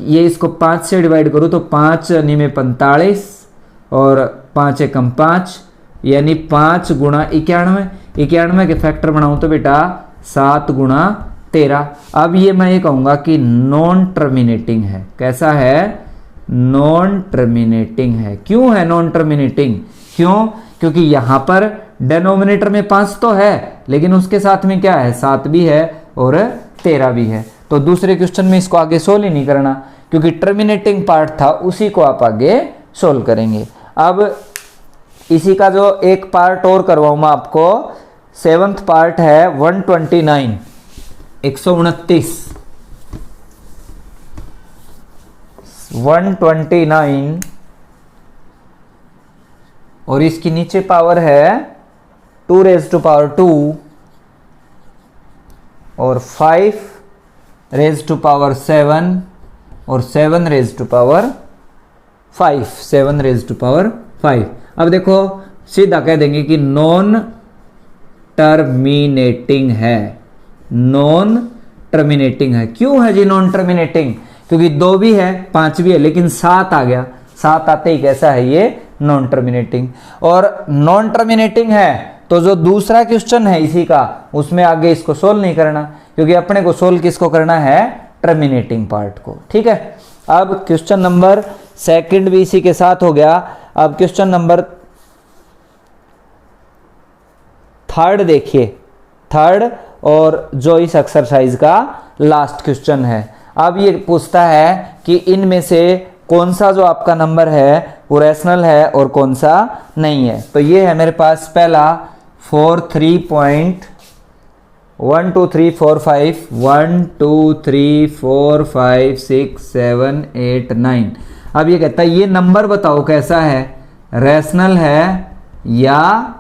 [SPEAKER 1] ये इसको 5 से डिवाइड करूँ तो 5 में 45 और 5 एकम 5 यानी 5 गुणा 91, 91 के फैक्टर बनाऊँ तो बेटा 7 गुणा 13। अब ये मैं ये कहूँगा कि नॉन टर्मिनेटिंग है। कैसा है? नॉन टर्मिनेटिंग है। क्यों है नॉन टर्मिनेटिंग? क्यों? क्योंकि यहाँ पर डेनोमिनेटर में 5 तो है लेकिन उसके साथ में क्या है, 7 भी है और 13 भी है। तो दूसरे क्वेश्चन में इसको आगे सोल्व ही नहीं करना, क्योंकि टर्मिनेटिंग पार्ट था उसी को आप आगे सोल्व करेंगे। अब इसी का जो एक पार्ट और करवाऊंगा आपको, 7th पार्ट है 129, 129, 129 और इसकी नीचे पावर है 2 raised to power 2 और 5 raised to power 7 और 7 raised to power 5, 7 raised to power 5। अब देखो सीधा कह देंगे कि नॉन टर्मिनेटिंग है, नॉन टर्मिनेटिंग है। क्यों है जी नॉन टर्मिनेटिंग? क्योंकि 2 भी है 5 भी है लेकिन 7 आ गया, 7 आते ही कैसा है ये नॉन टर्मिनेटिंग। और नॉन टर्मिनेटिंग है तो जो दूसरा क्वेश्चन है इसी का, उसमें आगे इसको सोल्व नहीं करना, क्योंकि अपने को सोल्व किसको करना है? टर्मिनेटिंग पार्ट को। ठीक है। अब क्वेश्चन नंबर 2 भी इसी के साथ हो गया। अब क्वेश्चन नंबर 3 देखिए, 3 और जो इस एक्सरसाइज का लास्ट क्वेश्चन है। अब ये पूछता है कि इनमें से कौन सा जो आपका नंबर है वो रैशनल है और कौन सा नहीं है। तो ये है मेरे पास पहला 4 3.1 2 3 4 5 1 2 3 4 5 6 7 8 9। अब ये कहता है ये नंबर बताओ कैसा है, रैशनल है या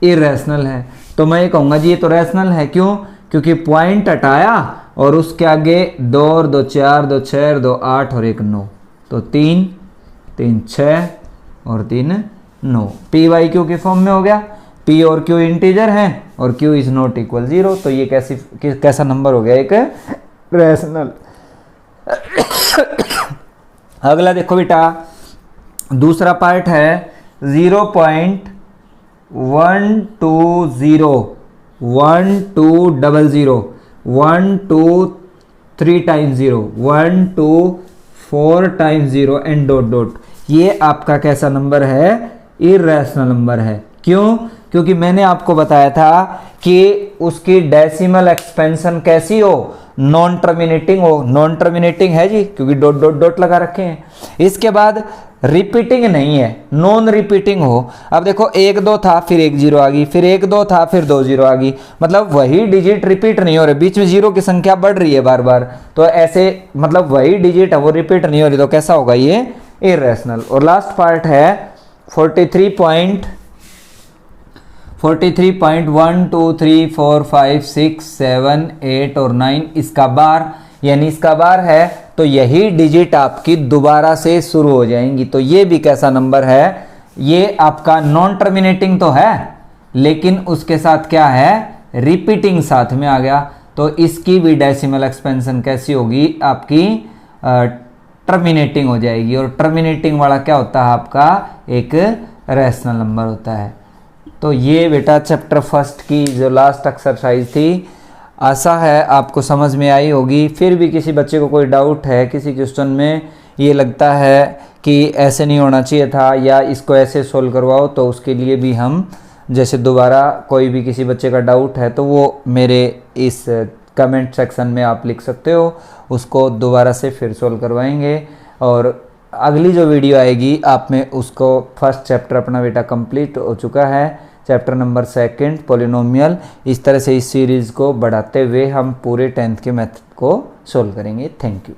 [SPEAKER 1] इरेशनल है। तो मैं ये कहूँगा जी ये तो रैशनल है। क्यों? क्योंकि पॉइंट हटाया और उसके आगे 2 और 2 4, 2 6 और 2 8 और 1 9, तो 3 3 6 और 3 9। पी वाई क्यू के फॉर्म में हो गया। पी और क्यू इंटीजर हैं और क्यू इज नॉट इक्वल 0, तो ये कैसा नंबर हो गया? एक रैशनल। अगला देखो बेटा, दूसरा पार्ट है 0.120 1 2 00 1 2 3 times 0 1 2 4 times 0 and dot dot. ये आपका कैसा नंबर है? इरेशनल नंबर है। क्यों? क्योंकि मैंने आपको बताया था कि उसकी डेसिमल एक्सपेंशन कैसी हो? नॉन टर्मिनेटिंग हो। नॉन टर्मिनेटिंग है जी, क्योंकि डॉट डॉट डॉट लगा रखे हैं। इसके बाद रिपीटिंग नहीं है, नॉन रिपीटिंग हो। अब देखो 1 2 था फिर 1 0 आ गई, फिर 1 2 था फिर 2 0 आ गई, मतलब वही डिजिट रिपीट नहीं हो रहे, बीच में 0 की संख्या बढ़ रही है बार बार। तो ऐसे मतलब वही डिजिट है वो रिपीट नहीं हो रही, तो कैसा होगा ये? इरेशनल। और लास्ट पार्ट है 43.1 2 3 4 5 6 7 8 और 9 इसका बार, यानी इसका बार है तो यही डिजिट आपकी दोबारा से शुरू हो जाएंगी। तो ये भी कैसा नंबर है? ये आपका नॉन टर्मिनेटिंग तो है लेकिन उसके साथ क्या है? रिपीटिंग साथ में आ गया। तो इसकी भी डेसिमल एक्सपेंशन कैसी होगी? आपकी टर्मिनेटिंग हो जाएगी। और टर्मिनेटिंग वाला क्या होता है? आपका एक रैशनल नंबर होता है। तो ये बेटा चैप्टर 1 की जो लास्ट एक्सरसाइज थी, आशा है आपको समझ में आई होगी। फिर भी किसी बच्चे को कोई डाउट है, किसी क्वेश्चन में ये लगता है कि ऐसे नहीं होना चाहिए था या इसको ऐसे सोल्व करवाओ, तो उसके लिए भी हम जैसे दोबारा कोई भी किसी बच्चे का डाउट है तो वो मेरे इस कमेंट सेक्शन में आप लिख सकते हो, उसको दोबारा से फिर सोल्व करवाएंगे। और अगली जो वीडियो आएगी आप में उसको 1st चैप्टर अपना बेटा कंप्लीट हो चुका है, चैप्टर नंबर 2 पॉलिनोमियल। इस तरह से इस सीरीज़ को बढ़ाते हुए हम पूरे 10th के मेथड को सोल्व करेंगे। Thank you.